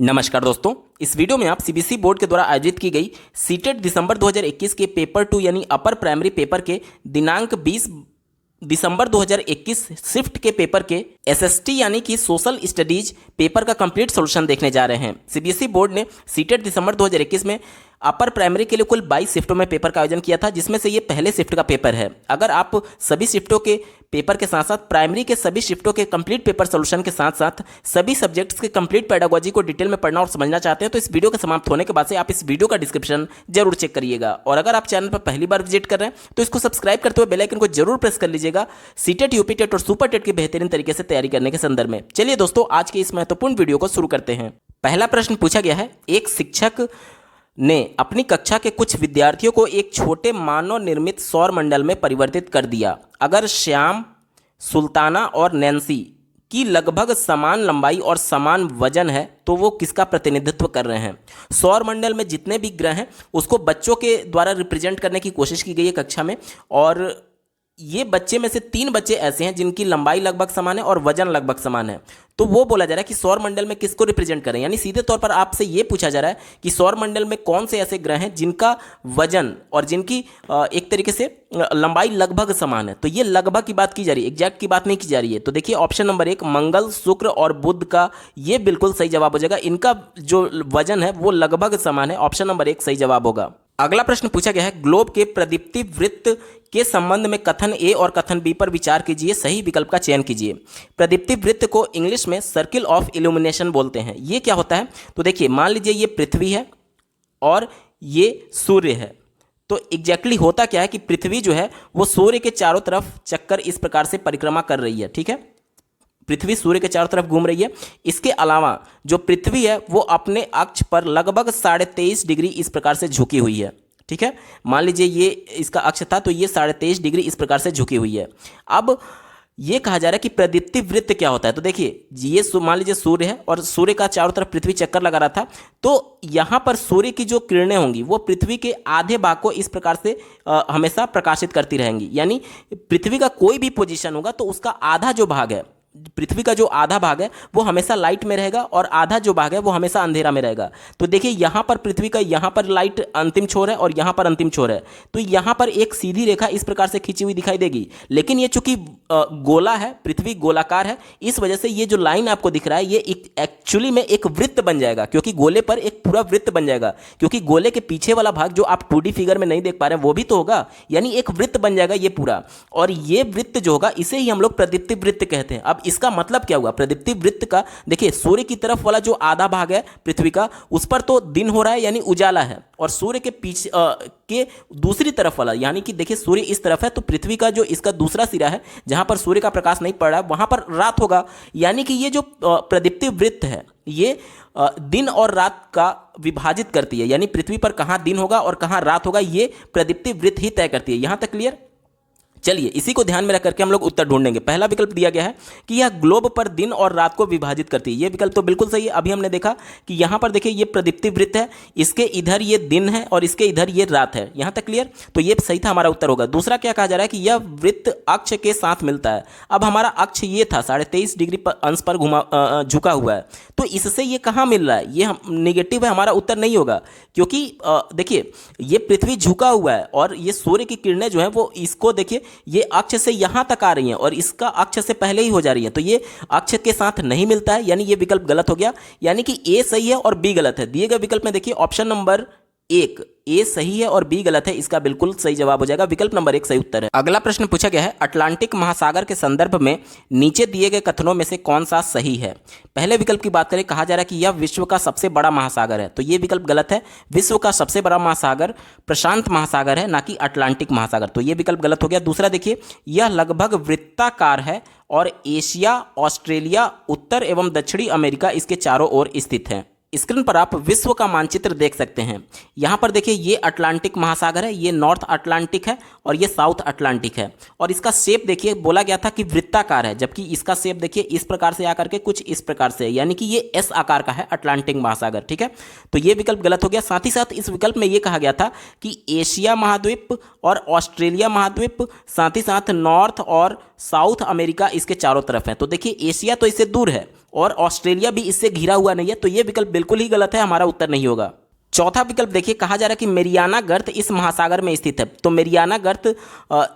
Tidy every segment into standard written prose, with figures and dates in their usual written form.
नमस्कार दोस्तों, इस वीडियो में आप सीबीएसई बोर्ड के द्वारा आयोजित की गई सीटेट दिसंबर 2021 के पेपर 2 यानी अपर प्राइमरी पेपर के दिनांक 20 दिसंबर 2021 शिफ्ट के पेपर के एसएसटी यानी कि सोशल स्टडीज पेपर का कंप्लीट सॉल्यूशन देखने जा रहे हैं। सीबीएसई बोर्ड ने सीटेट दिसंबर 2021 में अपर प्राइमरी के लिए कुल 22 शिफ्टों में पेपर का आयोजन किया था, जिसमें से ये पहले शिफ्ट का पेपर है। अगर आप सभी शिफ्टों के पेपर के साथ साथ प्राइमरी के सभी शिफ्टों के कंप्लीट पेपर सॉल्यूशन के साथ साथ सभी सब्जेक्ट्स के कंप्लीट पेडागोजी को डिटेल में पढ़ना और समझना चाहते हैं तो इस वीडियो के समाप्त होने के बाद से आप इस वीडियो का डिस्क्रिप्शन जरूर चेक करिएगा। और अगर आप चैनल पर पहली बार विजिट कर रहे हैं तो इसको सब्सक्राइब करते हुए बेल आइकन को जरूर प्रेस कर लीजिएगा सीटेट, यूपी टेट और सुपर टेट के बेहतरीन तरीके से तैयारी करने के संदर्भ में। चलिए दोस्तों, आज के इस महत्वपूर्ण वीडियो को शुरू करते हैं। पहला प्रश्न पूछा गया है, एक शिक्षक ने अपनी कक्षा के कुछ विद्यार्थियों को एक छोटे मानव निर्मित सौर मंडल में परिवर्तित कर दिया। अगर श्याम, सुल्ताना और नैन्सी की लगभग समान लंबाई और समान वजन है तो वो किसका प्रतिनिधित्व कर रहे हैं। सौर मंडल में जितने भी ग्रह हैं उसको बच्चों के द्वारा रिप्रेजेंट करने की कोशिश की गई है कक्षा में, और ये बच्चे में से 3 बच्चे ऐसे हैं जिनकी लंबाई लगभग समान है और वजन लगभग समान है। तो वो बोला जा रहा है कि सौर मंडल में किसको रिप्रेजेंट करें, यानी सीधे तौर पर आपसे ये पूछा जा रहा है कि सौर मंडल में कौन से ऐसे ग्रह हैं जिनका वजन और जिनकी एक तरीके से लंबाई लगभग समान है। तो ये लगभग की बात की जा रही है, एग्जैक्ट की बात नहीं की जा रही है। तो देखिए ऑप्शन नंबर 1 मंगल, शुक्र और बुध का ये बिल्कुल सही जवाब हो जाएगा। इनका जो वजन है वो लगभग समान है। ऑप्शन नंबर 1 सही जवाब होगा। अगला प्रश्न पूछा गया है, ग्लोब के प्रदीप्ति वृत्त के संबंध में कथन ए और कथन बी पर विचार कीजिए, सही विकल्प का चयन कीजिए। प्रदीप्ति वृत्त को इंग्लिश में सर्किल ऑफ इल्यूमिनेशन बोलते हैं। ये क्या होता है, तो देखिए मान लीजिए ये पृथ्वी है और ये सूर्य है। तो एग्जैक्टली होता क्या है कि पृथ्वी जो है वो सूर्य के चारों तरफ चक्कर इस प्रकार से परिक्रमा कर रही है, ठीक है। पृथ्वी सूर्य के चारों तरफ घूम रही है। इसके अलावा जो पृथ्वी है वो अपने अक्ष पर लगभग 23.5 डिग्री इस प्रकार से झुकी हुई है, ठीक है। मान लीजिए ये इसका अक्ष था तो ये 23.5 डिग्री इस प्रकार से झुकी हुई है। अब ये कहा जा रहा है कि प्रदीप्ति वृत्त क्या होता है। तो देखिए ये मान लीजिए सूर्य है और सूर्य का चारों तरफ पृथ्वी चक्कर लगा रहा था, तो यहाँ पर सूर्य की जो किरणें होंगी वो पृथ्वी के आधे भाग को इस प्रकार से हमेशा प्रकाशित करती रहेंगी। यानी पृथ्वी का कोई भी पोजीशन होगा तो उसका आधा जो भाग है, पृथ्वी का जो आधा भाग है वो हमेशा लाइट में रहेगा और आधा जो भाग है वो हमेशा अंधेरा में रहेगा। तो देखिए यहाँ पर पृथ्वी का यहाँ पर लाइट अंतिम छोर है और यहाँ पर अंतिम छोर है, तो यहाँ पर एक सीधी रेखा इस प्रकार से खींची हुई दिखाई देगी। लेकिन ये चूंकि गोला है, पृथ्वी गोलाकार है, इस वजह से ये जो लाइन आपको दिख रहा है ये एक्चुअली में एक वृत्त बन जाएगा, क्योंकि गोले पर एक पूरा वृत्त बन जाएगा। क्योंकि गोले के पीछे वाला भाग जो आप 2D फिगर में नहीं देख पा रहे हैं वो भी तो होगा, यानी एक वृत्त बन जाएगा ये पूरा। और ये वृत्त जो होगा इसे ही हम लोग प्रदीप्ति वृत्त कहते हैं। अब इसका मतलब क्या हुआ, प्रदीप्ति वृत्त का देखिए सूर्य की तरफ वाला जो आधा भाग है पृथ्वी का उस पर तो दिन हो रहा है यानी उजाला है, और सूर्य के पीछे के दूसरी तरफ वाला यानी कि देखिए सूर्य इस तरफ है तो पृथ्वी का जो इसका दूसरा सिरा है जहां पर सूर्य का प्रकाश नहीं पड़ रहा है वहां पर रात होगा। यानी कि ये जो प्रदीप्ति वृत्त है ये दिन और रात का विभाजित करती है, यानी पृथ्वी पर कहां दिन होगा और कहां रात होगा ये प्रदीप्ति वृत्त ही तय करती है। यहां तक क्लियर। चलिए इसी को ध्यान में रख करके हम लोग उत्तर ढूंढेंगे। पहला विकल्प दिया गया है कि यह ग्लोब पर दिन और रात को विभाजित करती है, ये विकल्प तो बिल्कुल सही है। अभी हमने देखा कि यहाँ पर देखिए ये प्रदीप्ति वृत्त है, इसके इधर ये दिन है और इसके इधर ये रात है। यहाँ तक क्लियर, तो ये सही था, हमारा उत्तर होगा। दूसरा क्या कहा जा रहा है कि यह वृत्त अक्ष के साथ मिलता है। अब हमारा अक्ष ये था 23.5 डिग्री अंश पर झुका हुआ है, तो इससे ये कहाँ मिल रहा है, ये निगेटिव है, हमारा उत्तर नहीं होगा। क्योंकि देखिए ये पृथ्वी झुका हुआ है और ये सूर्य की किरणें जो है वो इसको देखिए ये अक्ष से यहां तक आ रही हैं और इसका अक्ष से पहले ही हो जा रही है, तो ये अक्ष के साथ नहीं मिलता है, यानी ये विकल्प गलत हो गया। यानी कि ए सही है और बी गलत है। दिए गए विकल्प में देखिए ऑप्शन नंबर 1 ए सही है और बी गलत है, इसका बिल्कुल सही जवाब हो जाएगा। विकल्प नंबर 1 सही उत्तर है। अगला प्रश्न पूछा गया है, अटलांटिक महासागर के संदर्भ में नीचे दिए गए कथनों में से कौन सा सही है। पहले विकल्प की बात करें, कहा जा रहा है कि यह विश्व का सबसे बड़ा महासागर है, तो ये विकल्प गलत है। विश्व का सबसे बड़ा महासागर प्रशांत महासागर है, ना कि अटलांटिक महासागर, तो ये विकल्प गलत हो गया। दूसरा देखिए, यह लगभग वृत्ताकार है और एशिया, ऑस्ट्रेलिया, उत्तर एवं दक्षिणी अमेरिका इसके चारों ओर स्थित है। स्क्रीन पर आप विश्व का मानचित्र देख सकते हैं। यहाँ पर देखिए ये अटलांटिक महासागर है, ये नॉर्थ अटलांटिक है और ये साउथ अटलांटिक है। और इसका शेप देखिए, बोला गया था कि वृत्ताकार है, जबकि इसका शेप देखिए इस प्रकार से आकर के कुछ इस प्रकार से है, यानी कि ये एस आकार का है अटलांटिक महासागर, ठीक है। तो ये विकल्प गलत हो गया। साथ ही साथ इस विकल्प में ये कहा गया था कि एशिया महाद्वीप और ऑस्ट्रेलिया महाद्वीप, साथ ही साथ नॉर्थ और साउथ अमेरिका इसके चारों तरफ है। तो देखिए एशिया तो इससे दूर है और ऑस्ट्रेलिया भी इससे घिरा हुआ नहीं है, तो ये विकल्प बिल्कुल ही गलत है, हमारा उत्तर नहीं होगा। चौथा विकल्प देखिए, कहा जा रहा है कि मेरियाना गर्त इस महासागर में स्थित है, तो मेरियाना गर्त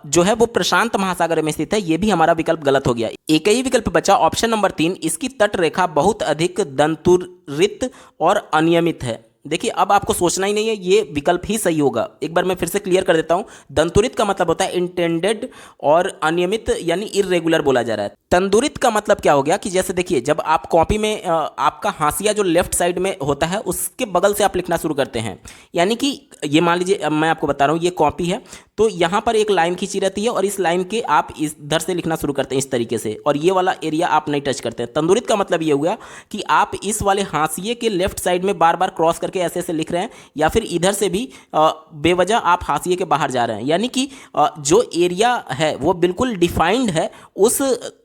जो है वो प्रशांत महासागर में स्थित है, ये भी हमारा विकल्प गलत हो गया। एक ही विकल्प बचा ऑप्शन नंबर 3, इसकी तट रेखा बहुत अधिक दंतुरित और अनियमित है। देखिए अब आपको सोचना ही नहीं है, ये विकल्प ही सही होगा। एक बार मैं फिर से क्लियर कर देता हूं, दंतुरित का मतलब होता है इंटेंडेड और अनियमित यानी इरेगुलर बोला जा रहा है। तंदुरित का मतलब क्या हो गया कि जैसे देखिए जब आप कॉपी में आपका हाशिया जो लेफ्ट साइड में होता है उसके बगल से आप लिखना शुरू करते हैं, यानी कि ये मान लीजिए अब मैं आपको बता रहा हूँ, ये कॉपी है तो यहाँ पर एक लाइन खींची रहती है और इस लाइन के आप इधर से लिखना शुरू करते हैं इस तरीके से, और ये वाला एरिया आप नहीं टच करते हैं। तंदुरित का मतलब ये हुआ कि आप इस वाले हाशिए के लेफ्ट साइड में बार बार क्रॉस करके ऐसे ऐसे लिख रहे हैं, या फिर इधर से भी बेवजह आप हाशिए के बाहर जा रहे हैं, यानी कि जो एरिया है वो बिल्कुल डिफाइंड है, उस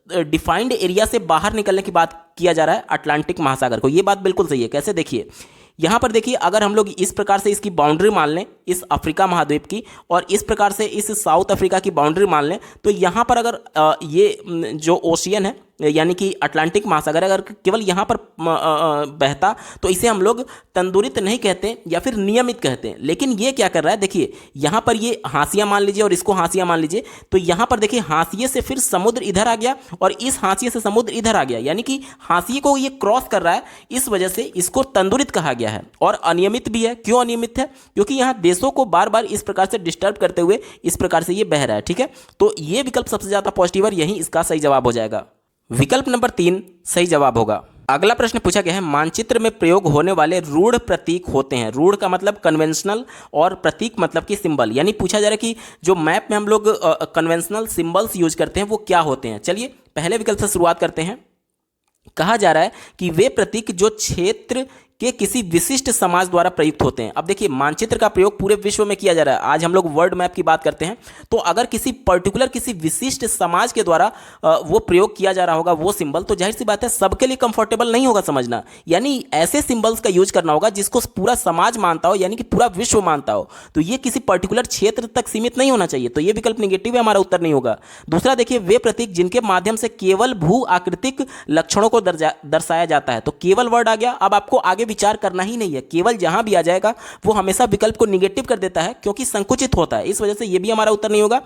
डिफाइंड एरिया से बाहर निकलने की बात किया जा रहा है अटलांटिक महासागर को। ये बात बिल्कुल सही है। कैसे देखिए, यहाँ पर देखिए अगर हम लोग इस प्रकार से इसकी बाउंड्री मान लें इस अफ्रीका महाद्वीप की, और इस प्रकार से इस साउथ अफ्रीका की बाउंड्री मान लें, तो यहाँ पर अगर ये जो ओशियन है यानी कि अटलांटिक महासागर अगर केवल यहाँ पर बहता तो इसे हम लोग तंदुरित नहीं कहते या फिर नियमित कहते हैं। लेकिन ये क्या कर रहा है, देखिए यहाँ पर ये हाशिया मान लीजिए और इसको हाशिया मान लीजिए, तो यहाँ पर देखिए हाशिए से फिर समुद्र इधर आ गया और इस हाशिए से समुद्र इधर आ गया, यानी कि हाशिए को ये क्रॉस कर रहा है, इस वजह से इसको तंदुरित कहा गया है। और अनियमित भी है। क्यों अनियमित है? क्योंकि यहाँ देशों को बार बार इस प्रकार से डिस्टर्ब करते हुए इस प्रकार से ये बह रहा है। ठीक है, तो ये विकल्प सबसे ज्यादा पॉजिटिव और यही इसका सही जवाब हो जाएगा। विकल्प नंबर 3 सही जवाब होगा। अगला प्रश्न पूछा गया है, मानचित्र में प्रयोग होने वाले रूढ़ प्रतीक होते हैं। रूढ़ का मतलब कन्वेंशनल और प्रतीक मतलब कि सिंबल, यानी पूछा जा रहा है कि जो मैप में हम लोग कन्वेंशनल सिंबल्स यूज करते हैं वो क्या होते हैं। चलिए पहले विकल्प से शुरुआत करते हैं। कहा जा रहा है कि वे प्रतीक जो क्षेत्र के किसी विशिष्ट समाज द्वारा प्रयुक्त होते हैं। अब देखिए मानचित्र का प्रयोग पूरे विश्व में किया जा रहा है। आज हम लोग वर्ल्ड मैप की बात करते हैं, तो अगर किसी पर्टिकुलर किसी विशिष्ट समाज के द्वारा वो प्रयोग किया जा रहा होगा वो सिंबल, तो जाहिर सी बात है सबके लिए कंफर्टेबल नहीं होगा समझना। यानी ऐसे सिंबल्स का यूज करना होगा जिसको पूरा समाज मानता हो, यानी कि पूरा विश्व मानता हो। तो ये किसी पर्टिकुलर क्षेत्र तक सीमित नहीं होना चाहिए, तो ये विकल्प निगेटिव है, हमारा उत्तर नहीं होगा। दूसरा देखिए, वे प्रतीक जिनके माध्यम से केवल भू आकृतिक लक्षणों को दर्शाया जाता है। तो केवल वर्ड आ गया, अब आपको आगे विचार करना ही नहीं है। केवल जहां भी आ जाएगा वो हमेशा विकल्प को निगेटिव कर देता है क्योंकि संकुचित होता है, इस वजह से ये भी हमारा उत्तर नहीं होगा।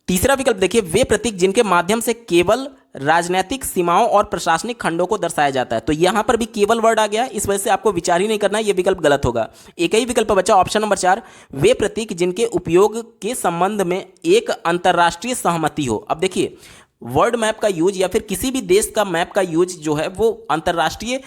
तीसरा विकल्प देखिए, वे प्रतीक जिनके माध्यम से केवल राजनीतिक सीमाओं और प्रशासनिक खंडों को दर्शाया जाता है। तो यहां पर भी केवल वर्ड आ गया, इस वजह से आपको विचार ही नहीं करना है, यह विकल्प गलत होगा। एक ही विकल्प बचा ऑप्शन नंबर 4, वे प्रतीक जिनके उपयोग के संबंध में एक अंतर्राष्ट्रीय सहमति हो। अब देखिए वर्ल्ड मैप का यूज या फिर किसी भी देश का मैप का यूज जो है वो अंतर्राष्ट्रीय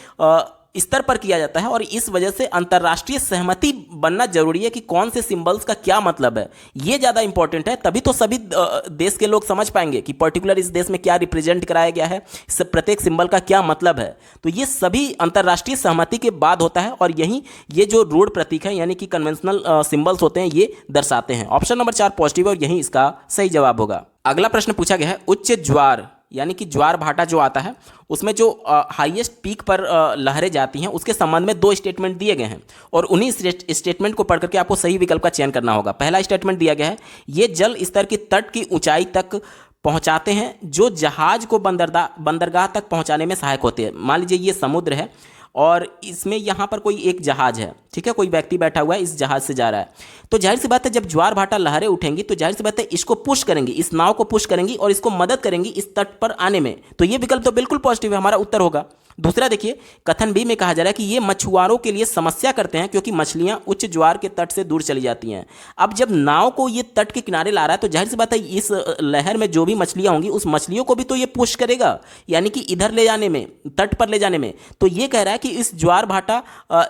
स्तर पर किया जाता है, और इस वजह से अंतर्राष्ट्रीय सहमति बनना जरूरी है कि कौन से सिंबल्स का क्या मतलब है। ये ज़्यादा इंपॉर्टेंट है, तभी तो सभी देश के लोग समझ पाएंगे कि पर्टिकुलर इस देश में क्या रिप्रेजेंट कराया गया है, प्रत्येक सिंबल का क्या मतलब है। तो ये सभी अंतर्राष्ट्रीय सहमति के बाद होता है, और यही ये जो रूढ़ प्रतीक है यानी कि कन्वेंशनल सिंबल्स होते हैं ये दर्शाते हैं। ऑप्शन नंबर 4 पॉजिटिव और यही इसका सही जवाब होगा। अगला प्रश्न पूछा गया है, उच्च ज्वार यानी कि ज्वार भाटा जो आता है उसमें जो हाईएस्ट पीक पर लहरें जाती हैं उसके संबंध में 2 स्टेटमेंट दिए गए हैं, और उन्हीं स्टेटमेंट को पढ़ करके आपको सही विकल्प का चयन करना होगा। पहला स्टेटमेंट दिया गया है, ये जल स्तर की तट की ऊंचाई तक पहुंचाते हैं जो जहाज को बंदरगाह तक पहुंचाने में सहायक होते हैं। मान लीजिए ये समुद्र है और इसमें यहाँ पर कोई एक जहाज है, ठीक है, कोई व्यक्ति बैठा हुआ है, इस जहाज से जा रहा है। तो जाहिर सी बात है जब ज्वार भाटा लहरें उठेंगी तो जाहिर सी बात है इसको पुश करेंगी, इस नाव को पुश करेंगी और इसको मदद करेंगी इस तट पर आने में। तो ये विकल्प तो बिल्कुल पॉजिटिव है, हमारा उत्तर होगा। दूसरा देखिए, कथन बी में कहा जा रहा है कि ये मछुआरों के लिए समस्या करते हैं क्योंकि मछलियां उच्च ज्वार के तट से दूर चली जाती हैं। अब जब नाव को ये तट के किनारे ला रहा है तो जाहिर सी बात है इस लहर में जो भी मछलियां होंगी उस मछलियों को भी तो ये पुश करेगा, यानी कि इधर ले जाने में, तट पर ले जाने में। तो ये कह रहा है कि इस ज्वार भाटा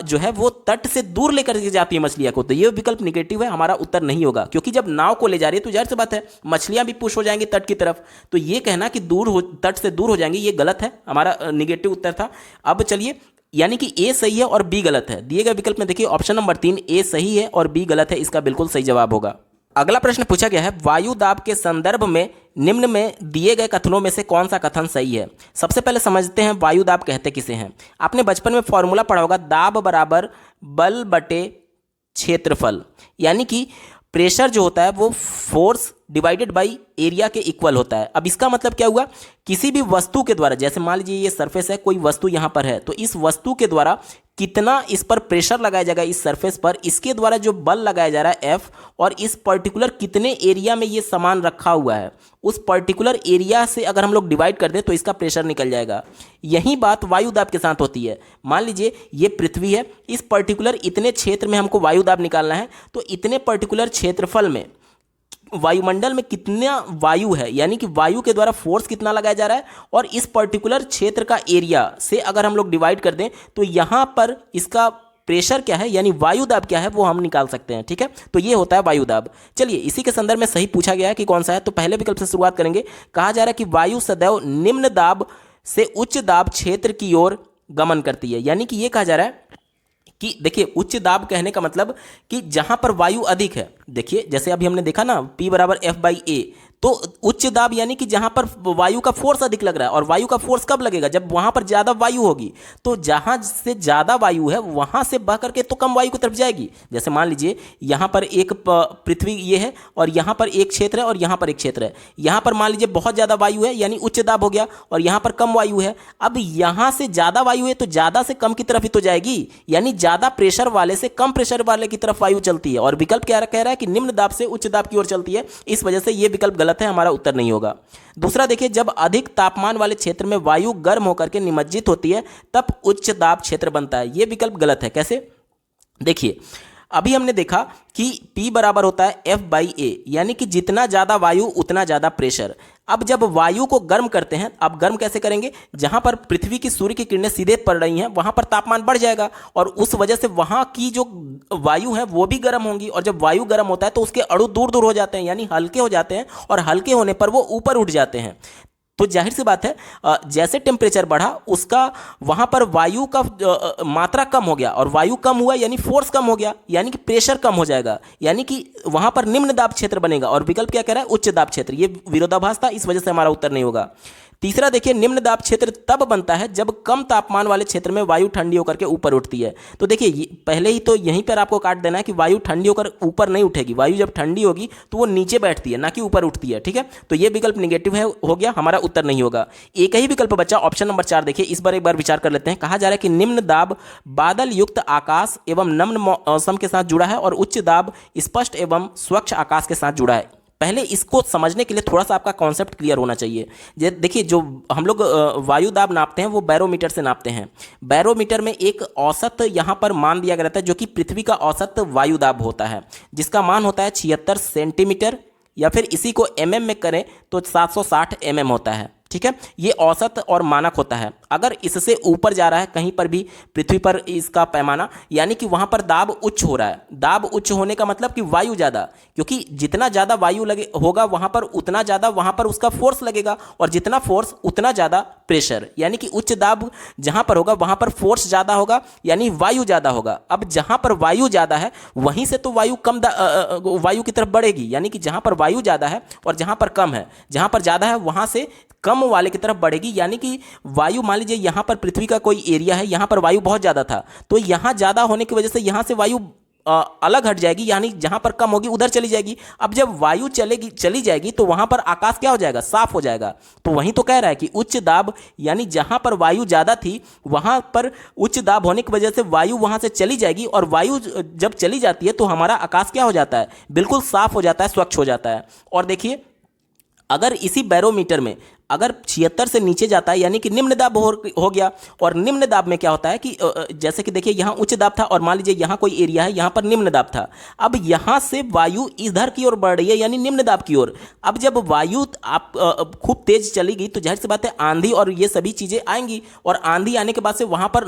जो है वो तट से दूर लेकर के जाती है मछलियां को। तो ये विकल्प निगेटिव है, हमारा उत्तर नहीं होगा, क्योंकि जब नाव को ले जा रही है तो जाहिर सी बात है मछलियां भी पुश हो जाएंगी तट की तरफ। तो ये कहना कि तट से दूर हो जाएंगी, ये गलत है, हमारा निगेटिव उत्तर था। अब चलिए, यानी कि ए सही है और बी गलत है। दिए गए विकल्प में देखिए ऑप्शन नंबर 3 ए सही है और बी गलत है, इसका बिल्कुल सही जवाब होगा। अगला प्रश्न पूछा गया है, वायु दाब के संदर्भ में निम्न में दिए गए कथनों में से कौन सा कथन सही है। सबसे पहले समझते हैं वायु दाब कहते किसे हैं। आपने बचपन में फॉर्मूला पढ़ा होगा, दाब बराबर बल बटे क्षेत्रफल, यानी कि प्रेशर जो होता है वो फोर्स डिवाइडेड बाई एरिया के इक्वल होता है। अब इसका मतलब क्या हुआ, किसी भी वस्तु के द्वारा, जैसे मान लीजिए ये सरफेस है, कोई वस्तु यहाँ पर है, तो इस वस्तु के द्वारा कितना इस पर प्रेशर लगाया जाएगा इस सरफेस पर, इसके द्वारा जो बल लगाया जा रहा है F, और इस पर्टिकुलर कितने एरिया में ये सामान रखा हुआ है, उस पर्टिकुलर एरिया से अगर हम लोग डिवाइड कर दें तो इसका प्रेशर निकल जाएगा। यही बात वायु दाब के साथ होती है। मान लीजिए ये पृथ्वी है, इस पर्टिकुलर इतने क्षेत्र में हमको वायु दाब निकालना है, तो इतने पर्टिकुलर क्षेत्रफल में वायुमंडल में कितना वायु है, यानी कि वायु के द्वारा फोर्स कितना लगाया जा रहा है, और इस पर्टिकुलर क्षेत्र का एरिया से अगर हम लोग डिवाइड कर दें तो यहाँ पर इसका प्रेशर क्या है, यानी वायु दाब क्या है, वो हम निकाल सकते हैं। ठीक है, तो ये होता है वायु दाब। चलिए, इसी के संदर्भ में सही पूछा गया है कि कौन सा है, तो पहले विकल्प से शुरुआत करेंगे। कहा जा रहा है कि वायु सदैव निम्न दाब से उच्च दाब क्षेत्र की ओर गमन करती है। यानी कि ये कहा जा रहा है कि देखिए, उच्च दाब कहने का मतलब कि जहां पर वायु अधिक है, देखिए जैसे अभी हमने देखा ना P बराबर F/A, तो उच्च दाब यानी कि जहां पर वायु का फोर्स अधिक लग रहा है। और वायु का फोर्स कब लगेगा, जब वहां पर ज्यादा वायु होगी। तो जहां से ज्यादा वायु है वहां से बह करके तो कम वायु की तरफ जाएगी। जैसे मान लीजिए यहां पर एक पृथ्वी ये है, और यहां पर एक क्षेत्र है, और यहां पर एक क्षेत्र है। यहां पर मान लीजिए बहुत ज्यादा वायु है, यानी उच्च दाब हो गया, और यहां पर कम वायु है। अब यहां से ज्यादा वायु है तो ज्यादा से कम की तरफ ही तो जाएगी, यानी ज्यादा प्रेशर वाले से कम प्रेशर वाले की तरफ वायु चलती है। और विकल्प क्या कह रहा है कि निम्न दाब से उच्च दाब की ओर चलती है। इस वजह से यह विकल्प गलत है, हमारा उत्तर नहीं होगा। दूसरा देखिए, जब अधिक तापमान वाले क्षेत्र में वायु गर्म होकर के निमज्जित होती है तब उच्च दाब क्षेत्र बनता है। यह विकल्प गलत है। कैसे, देखिए अभी हमने देखा कि P बराबर होता है F/A, यानी कि जितना ज्यादा वायु उतना ज्यादा प्रेशर। अब जब वायु को गर्म करते हैं, अब गर्म कैसे करेंगे, जहां पर पृथ्वी की सूर्य की किरणें सीधे पड़ रही हैं वहां पर तापमान बढ़ जाएगा, और उस वजह से वहां की जो वायु है वो भी गर्म होंगी। और जब वायु गर्म होता है तो उसके अणु दूर दूर हो जाते हैं, यानी हल्के हो जाते हैं, और हल्के होने पर वो ऊपर उठ जाते हैं। तो जाहिर सी बात है, जैसे टेम्परेचर बढ़ा उसका वहां पर वायु का मात्रा कम हो गया, और वायु कम हुआ यानी फोर्स कम हो गया, यानी कि प्रेशर कम हो जाएगा, यानी कि वहां पर निम्न दाब क्षेत्र बनेगा। और विकल्प क्या कह रहा है, उच्च दाब क्षेत्र। ये विरोधाभास था, इस वजह से हमारा उत्तर नहीं होगा। तीसरा देखिए, निम्न दाब क्षेत्र तब बनता है जब कम तापमान वाले क्षेत्र में वायु ठंडी होकर के ऊपर उठती है। तो देखिए पहले ही तो यहीं पर आपको काट देना है कि वायु ठंडी होकर ऊपर नहीं उठेगी। वायु जब ठंडी होगी तो वो नीचे बैठती है, ना कि ऊपर उठती है। ठीक है, तो ये विकल्प निगेटिव है, हो गया, हमारा उत्तर नहीं होगा। एक ही विकल्प बचा, ऑप्शन नंबर 4। देखिए इस बार एक बार विचार कर लेते हैं। कहा जा रहा है कि निम्न दाब बादल युक्त आकाश एवं नम्न मौसम के साथ जुड़ा है, और उच्च दाब स्पष्ट एवं स्वच्छ आकाश के साथ जुड़ा है। पहले इसको समझने के लिए थोड़ा सा आपका कॉन्सेप्ट क्लियर होना चाहिए। देखिए, जो हम लोग वायु दाब नापते हैं वो बैरोमीटर से नापते हैं। बैरोमीटर में एक औसत यहाँ पर मान दिया गया रहता है, जो कि पृथ्वी का औसत वायु दाब होता है, जिसका मान होता है 76 सेंटीमीटर, या फिर इसी को mm में करें तो 760 mm होता है। ठीक है, ये औसत और मानक होता है। अगर इससे ऊपर जा रहा है कहीं पर भी पृथ्वी पर इसका पैमाना, यानी कि वहां पर दाब उच्च हो रहा है। दाब उच्च होने का मतलब कि वायु ज़्यादा, क्योंकि जितना ज़्यादा वायु लगे होगा वहां पर उतना ज़्यादा वहां पर उसका फोर्स लगेगा, और जितना फोर्स उतना ज़्यादा प्रेशर, यानी कि उच्च दाब जहां पर होगा वहां पर फोर्स ज़्यादा होगा, यानी वायु ज़्यादा होगा। अब जहां पर वायु ज़्यादा है वहीं से तो वायु कम वायु की तरफ बढ़ेगी, यानी कि जहां पर वायु ज़्यादा है और जहां पर कम है, जहां पर ज़्यादा है वहां से कम वाले की तरफ बढ़ेगी। यानी कि वायु, मान लीजिए यहाँ पर पृथ्वी का कोई एरिया है, यहाँ पर वायु बहुत ज़्यादा था, तो यहाँ ज़्यादा होने की वजह से यहाँ से वायु अलग हट जाएगी, यानी जहाँ पर कम होगी उधर चली जाएगी। अब जब वायु चली जाएगी तो वहाँ पर आकाश क्या हो जाएगा, साफ हो जाएगा। तो वहीं तो कह रहा है कि उच्च दाब, यानी जहाँ पर वायु ज़्यादा थी वहाँ पर उच्च दाब होने की वजह से वायु वहाँ से चली जाएगी, और वायु जब चली जाती है तो हमारा आकाश क्या हो जाता है, बिल्कुल साफ हो जाता है, स्वच्छ हो जाता है। और देखिए, अगर इसी बैरोमीटर में अगर 76 से नीचे जाता है यानी कि निम्न दाब हो गया। और निम्न दाब में क्या होता है कि जैसे कि देखिए यहाँ उच्च दाब था और मान लीजिए यहाँ कोई एरिया है, यहाँ पर निम्न दाब था। अब यहाँ से वायु इधर की ओर बढ़ रही है यानी निम्न दाब की ओर। अब जब वायु आप खूब तेज चलेगी तो जाहिर सी बात है आंधी और ये सभी चीज़ें आएंगी, और आंधी आने के बाद से वहाँ पर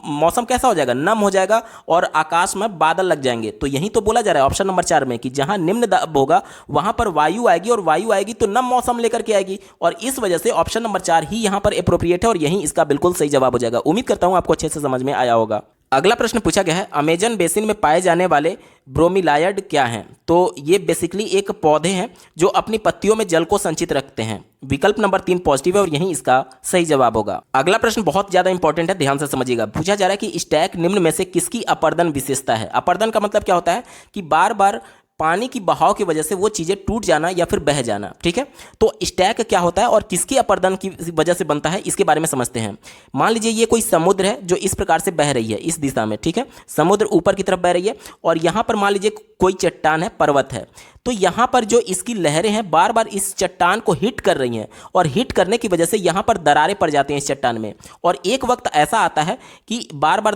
मौसम कैसा हो जाएगा, नम हो जाएगा और आकाश में बादल लग जाएंगे। तो यही तो बोला जा रहा है ऑप्शन नंबर 4 में कि जहाँ निम्न दाब होगा वहाँ पर वायु आएगी, और वायु आएगी तो नम मौसम लेकर के आएगी, और इस वजह से ऑप्शन नंबर 4 ही यहां पर एप्रोप्रिएट है और यही इसका बिल्कुल सही जवाब हो जाएगा। उम्मीद करता हूं आपको अच्छे से समझ में आया होगा। अगला प्रश्न पूछा गया है, अमेजन बेसिन में पाए जाने वाले ब्रोमीलायड क्या हैं? तो ये बेसिकली एक पौधे हैं जो अपनी पत्तियों में जल को संचित रखते हैं। विकल्प नंबर 3 पॉजिटिव है और यही इसका सही जवाब होगा। अगला प्रश्न बहुत ज्यादा इंपॉर्टेंट है, ध्यान से समझिएगा। पूछा जा रहा है कि स्टैक निम्न में से किसकी अपर्दन विशेषता है? अपर्दन का मतलब क्या होता है कि बार बार पानी की बहाव की वजह से वो चीज़ें टूट जाना या फिर बह जाना। ठीक है, तो स्टैक क्या होता है और किसके अपर्दन की वजह से बनता है, इसके बारे में समझते हैं। मान लीजिए ये कोई समुद्र है जो इस प्रकार से बह रही है इस दिशा में। ठीक है, समुद्र ऊपर की तरफ बह रही है और यहाँ पर मान लीजिए कोई चट्टान है, पर्वत है, तो यहाँ पर जो इसकी लहरें हैं बार बार इस चट्टान को हिट कर रही हैं और हिट करने की वजह से यहाँ पर दरारें पड़ जाती हैं इस चट्टान में। और एक वक्त ऐसा आता है कि बार बार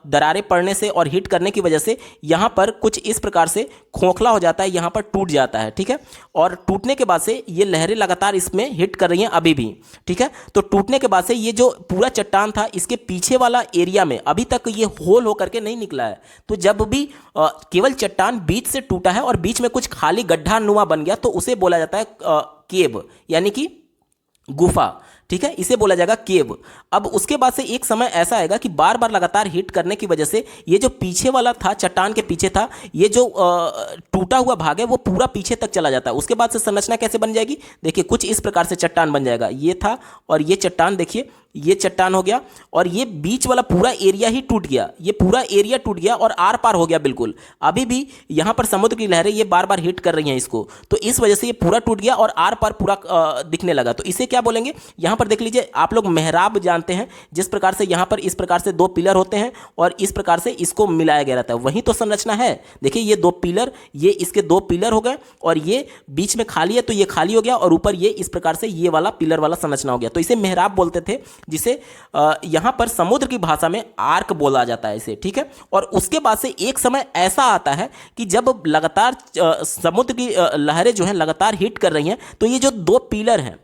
दरारें पड़ने से और हिट करने की वजह से यहाँ पर कुछ इस प्रकार से खोखला हो जाता है, यहाँ पर टूट जाता है। ठीक है, और टूटने के बाद से ये लहरें लगातार इसमें हिट कर रही हैं अभी भी। ठीक है, तो टूटने के बाद से ये जो पूरा चट्टान था इसके पीछे वाला एरिया में अभी तक ये होल होकर के नहीं निकला है। तो जब भी केवल चट्टान बीच से टूटा है और बीच में कुछ खाली गड्ढा नुमा बन गया तो उसे बोला जाता है केव, यानी कि गुफा। ठीक है, इसे बोला जाएगा केव। अब उसके बाद से एक समय ऐसा आएगा कि बार बार लगातार हिट करने की वजह से ये जो पीछे वाला था, चट्टान के पीछे था, ये जो टूटा हुआ भाग है वो पूरा पीछे तक चला जाता है। उसके बाद से संरचना कैसे बन जाएगी, देखिए कुछ इस प्रकार से चट्टान बन जाएगा। ये था और ये चट्टान, देखिए ये चट्टान हो गया और ये बीच वाला पूरा एरिया ही टूट गया, ये पूरा एरिया टूट गया और आर पार हो गया बिल्कुल। अभी भी यहाँ पर समुद्र की लहरें ये बार बार हिट कर रही हैं इसको, तो इस वजह से ये पूरा टूट गया और आर पार पूरा दिखने लगा। तो इसे क्या बोलेंगे, यहाँ पर देख लीजिए आप लोग मेहराब जानते हैं, जिस प्रकार से यहाँ पर इस प्रकार से दो पिलर होते हैं और इस प्रकार से इसको मिलाया गया रहता है, वही तो संरचना है। देखिए ये दो पिलर, ये इसके दो पिलर हो गए और ये बीच में खाली है तो ये खाली हो गया और ऊपर ये इस प्रकार से ये वाला पिलर वाला संरचना हो गया। तो इसे मेहराब बोलते थे, जिसे यहां पर समुद्र की भाषा में आर्क बोला जाता है इसे। ठीक है, और उसके बाद से एक समय ऐसा आता है कि जब लगातार समुद्र की लहरें जो हैं लगातार हिट कर रही हैं, तो ये जो दो पिलर हैं,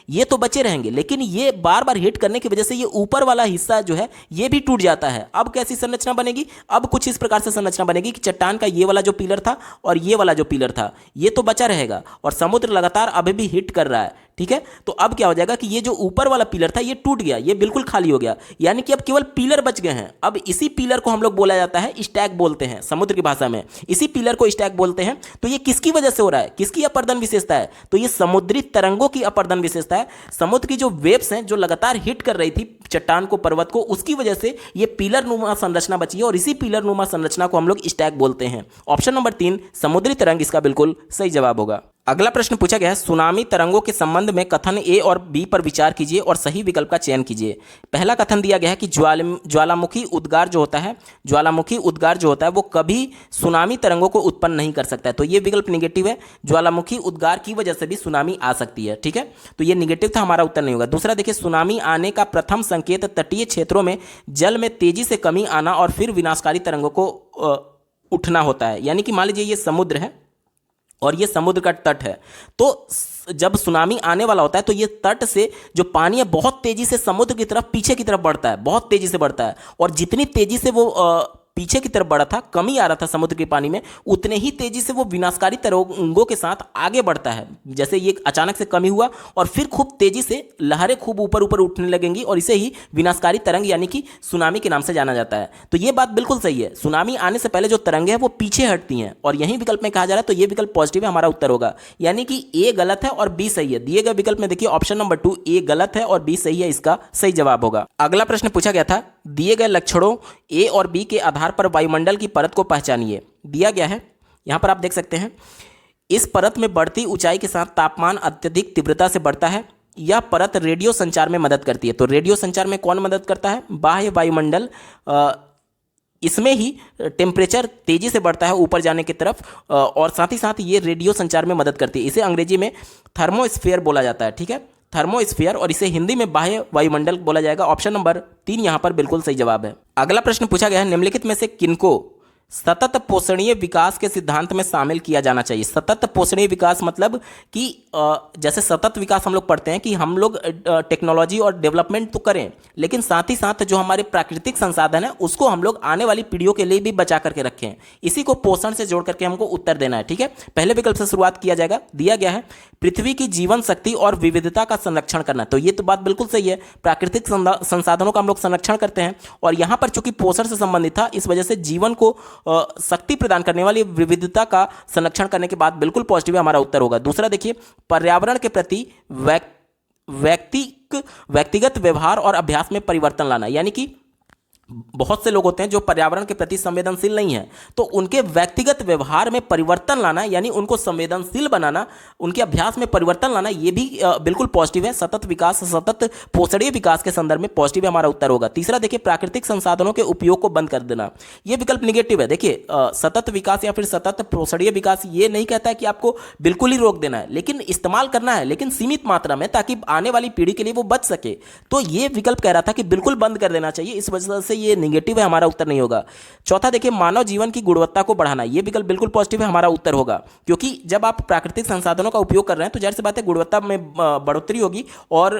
ये तो बचे रहेंगे, लेकिन ये बार बार हिट करने की वजह से ये ऊपर वाला हिस्सा जो है ये भी टूट जाता है। अब कैसी संरचना बनेगी, अब कुछ इस प्रकार से संरचना बनेगी कि चट्टान का ये वाला जो पिलर था और ये वाला जो पिलर था ये तो बचा रहेगा और समुद्र लगातार अभी भी हिट कर रहा है। ठीक है, तो अब क्या हो जाएगा कि ये जो ऊपर वाला पिलर था ये टूट गया, ये बिल्कुल खाली हो गया, यानी कि अब केवल पिलर बच गए हैं। अब इसी पिलर को हम लोग बोला जाता है स्टैक बोलते हैं, समुद्र की भाषा में इसी पिलर को स्टैक बोलते हैं। तो ये किसकी वजह से हो रहा है, किसकी अपर्दन विशेषता है, तो ये समुद्री तरंगों की अपर्दन विशेषता है। समुद्र की जो वेव्स हैं जो लगातार हिट कर रही थी चट्टान को, पर्वत को, उसकी वजह से ये पिलर नुमा संरचना बची है और इसी पिलर नुमा संरचना को हम लोग स्टैक बोलते हैं। ऑप्शन नंबर 3 समुद्री तरंग इसका बिल्कुल सही जवाब होगा। अगला प्रश्न पूछा गया है, सुनामी तरंगों के संबंध में कथन ए और बी पर विचार कीजिए और सही विकल्प का चयन कीजिए। पहला कथन दिया गया है कि ज्वालामुखी उद्गार जो होता है वो कभी सुनामी तरंगों को उत्पन्न नहीं कर सकता है, तो ये विकल्प निगेटिव है। ज्वालामुखी उद्गार की वजह से भी सुनामी आ सकती है। ठीक है, तो ये निगेटिव था, हमारा उत्तर नहीं होगा। दूसरा देखिए, सुनामी आने का प्रथम संकेत तटीय क्षेत्रों में जल में तेजी से कमी आना और फिर विनाशकारी तरंगों को उठना होता है। यानी कि मान लीजिए ये समुद्र है और ये समुद्र का तट है, तो जब सुनामी आने वाला होता है तो ये तट से जो पानी है बहुत तेजी से समुद्र की तरफ पीछे की तरफ बढ़ता है, बहुत तेजी से बढ़ता है, और जितनी तेजी से वो पीछे की तरफ बढ़ा था, कमी आ रहा था समुद्र के पानी में, उतने ही तेजी से वो विनाशकारी तरंगों के साथ आगे बढ़ता है। जैसे ये अचानक से कमी हुआ और फिर खूब तेजी से लहरें खूब ऊपर ऊपर उठने लगेंगी और इसे ही विनाशकारी तरंग यानी कि सुनामी के नाम से जाना जाता है। तो ये बात बिल्कुल सही है, सुनामी आने से पहले जो तरंगें हैं वो पीछे हटती हैं और यही विकल्प में कहा जा रहा है, तो ये विकल्प पॉजिटिव है, हमारा उत्तर होगा। यानी कि ए गलत है और बी सही है। दिए गए विकल्प में देखिए ऑप्शन नंबर 2 ए गलत है और बी सही है, इसका सही जवाब होगा। अगला प्रश्न पूछा गया था, दिए गए लक्षणों ए और बी के आधार पर वायुमंडल की परत को पहचानिए। दिया गया है, यहां पर आप देख सकते हैं, इस परत में बढ़ती ऊंचाई के साथ तापमान अत्यधिक तीव्रता से बढ़ता है। यह परत रेडियो संचार में मदद करती है। तो रेडियो संचार में कौन मदद करता है, बाह्य वायुमंडल, इसमें ही टेम्परेचर तेजी से बढ़ता है ऊपर जाने की तरफ और साथ ही साथ ये रेडियो संचार में मदद करती है। इसे अंग्रेजी में थर्मोस्फीयर बोला जाता है। ठीक है, थर्मोस्फीयर, और इसे हिंदी में बाह्य वायुमंडल बोला जाएगा। ऑप्शन नंबर 3 यहां पर बिल्कुल सही जवाब है। अगला प्रश्न पूछा गया है, निम्नलिखित में से किनको सतत पोषणीय विकास के सिद्धांत में शामिल किया जाना चाहिए। सतत पोषणीय विकास मतलब कि जैसे सतत विकास हम लोग पढ़ते हैं कि हम लोग टेक्नोलॉजी और डेवलपमेंट तो करें, लेकिन साथ ही साथ जो हमारे प्राकृतिक संसाधन है उसको हम लोग आने वाली पीढ़ियों के लिए भी बचा करके रखें। इसी को पोषण से जोड़ करके हमको उत्तर देना है। ठीक है, पहले विकल्प से शुरुआत किया जाएगा। दिया गया है, पृथ्वी की जीवन शक्ति और विविधता का संरक्षण करना। तो ये तो बात बिल्कुल सही है, प्राकृतिक संसाधनों का हम लोग संरक्षण करते हैं और यहाँ पर चूंकि पोषण से संबंधित था, इस वजह से जीवन को शक्ति प्रदान करने वाली विविधता का संरक्षण करने के बाद बिल्कुल पॉजिटिव हमारा उत्तर होगा। दूसरा देखिए, पर्यावरण के प्रति व्यक्तिगत व्यवहार और अभ्यास में परिवर्तन लाना, यानी कि बहुत से लोग होते हैं जो पर्यावरण के प्रति संवेदनशील नहीं है, तो उनके व्यक्तिगत व्यवहार में परिवर्तन लाना, यानी उनको संवेदनशील बनाना, उनके अभ्यास में परिवर्तन लाना, ये भी बिल्कुल पॉजिटिव है। सतत विकास, सतत पोषणीय विकास के संदर्भ में पॉजिटिव हमारा उत्तर होगा। तीसरा देखिए, प्राकृतिक संसाधनों के उपयोग को बंद कर देना, ये विकल्प निगेटिव है। देखिए सतत विकास या फिर सतत पोषणीय विकास ये नहीं कहता है कि आपको बिल्कुल ही रोक देना है, लेकिन इस्तेमाल करना है, लेकिन सीमित मात्रा में, ताकि आने वाली पीढ़ी के लिए वो बच सके। तो ये विकल्प कह रहा था कि बिल्कुल बंद कर देना चाहिए, इस वजह से ये निगेटिव है, हमारा उत्तर नहीं होगा। चौथा देखिए, मानव जीवन की गुणवत्ता को बढ़ाना, ये विकल्प बिल्कुल पॉजिटिव है, हमारा उत्तर होगा। क्योंकि जब आप प्राकृतिक संसाधनों का उपयोग कर रहे हैं तो जाहिर सी बात है गुणवत्ता में बढ़ोतरी होगी, और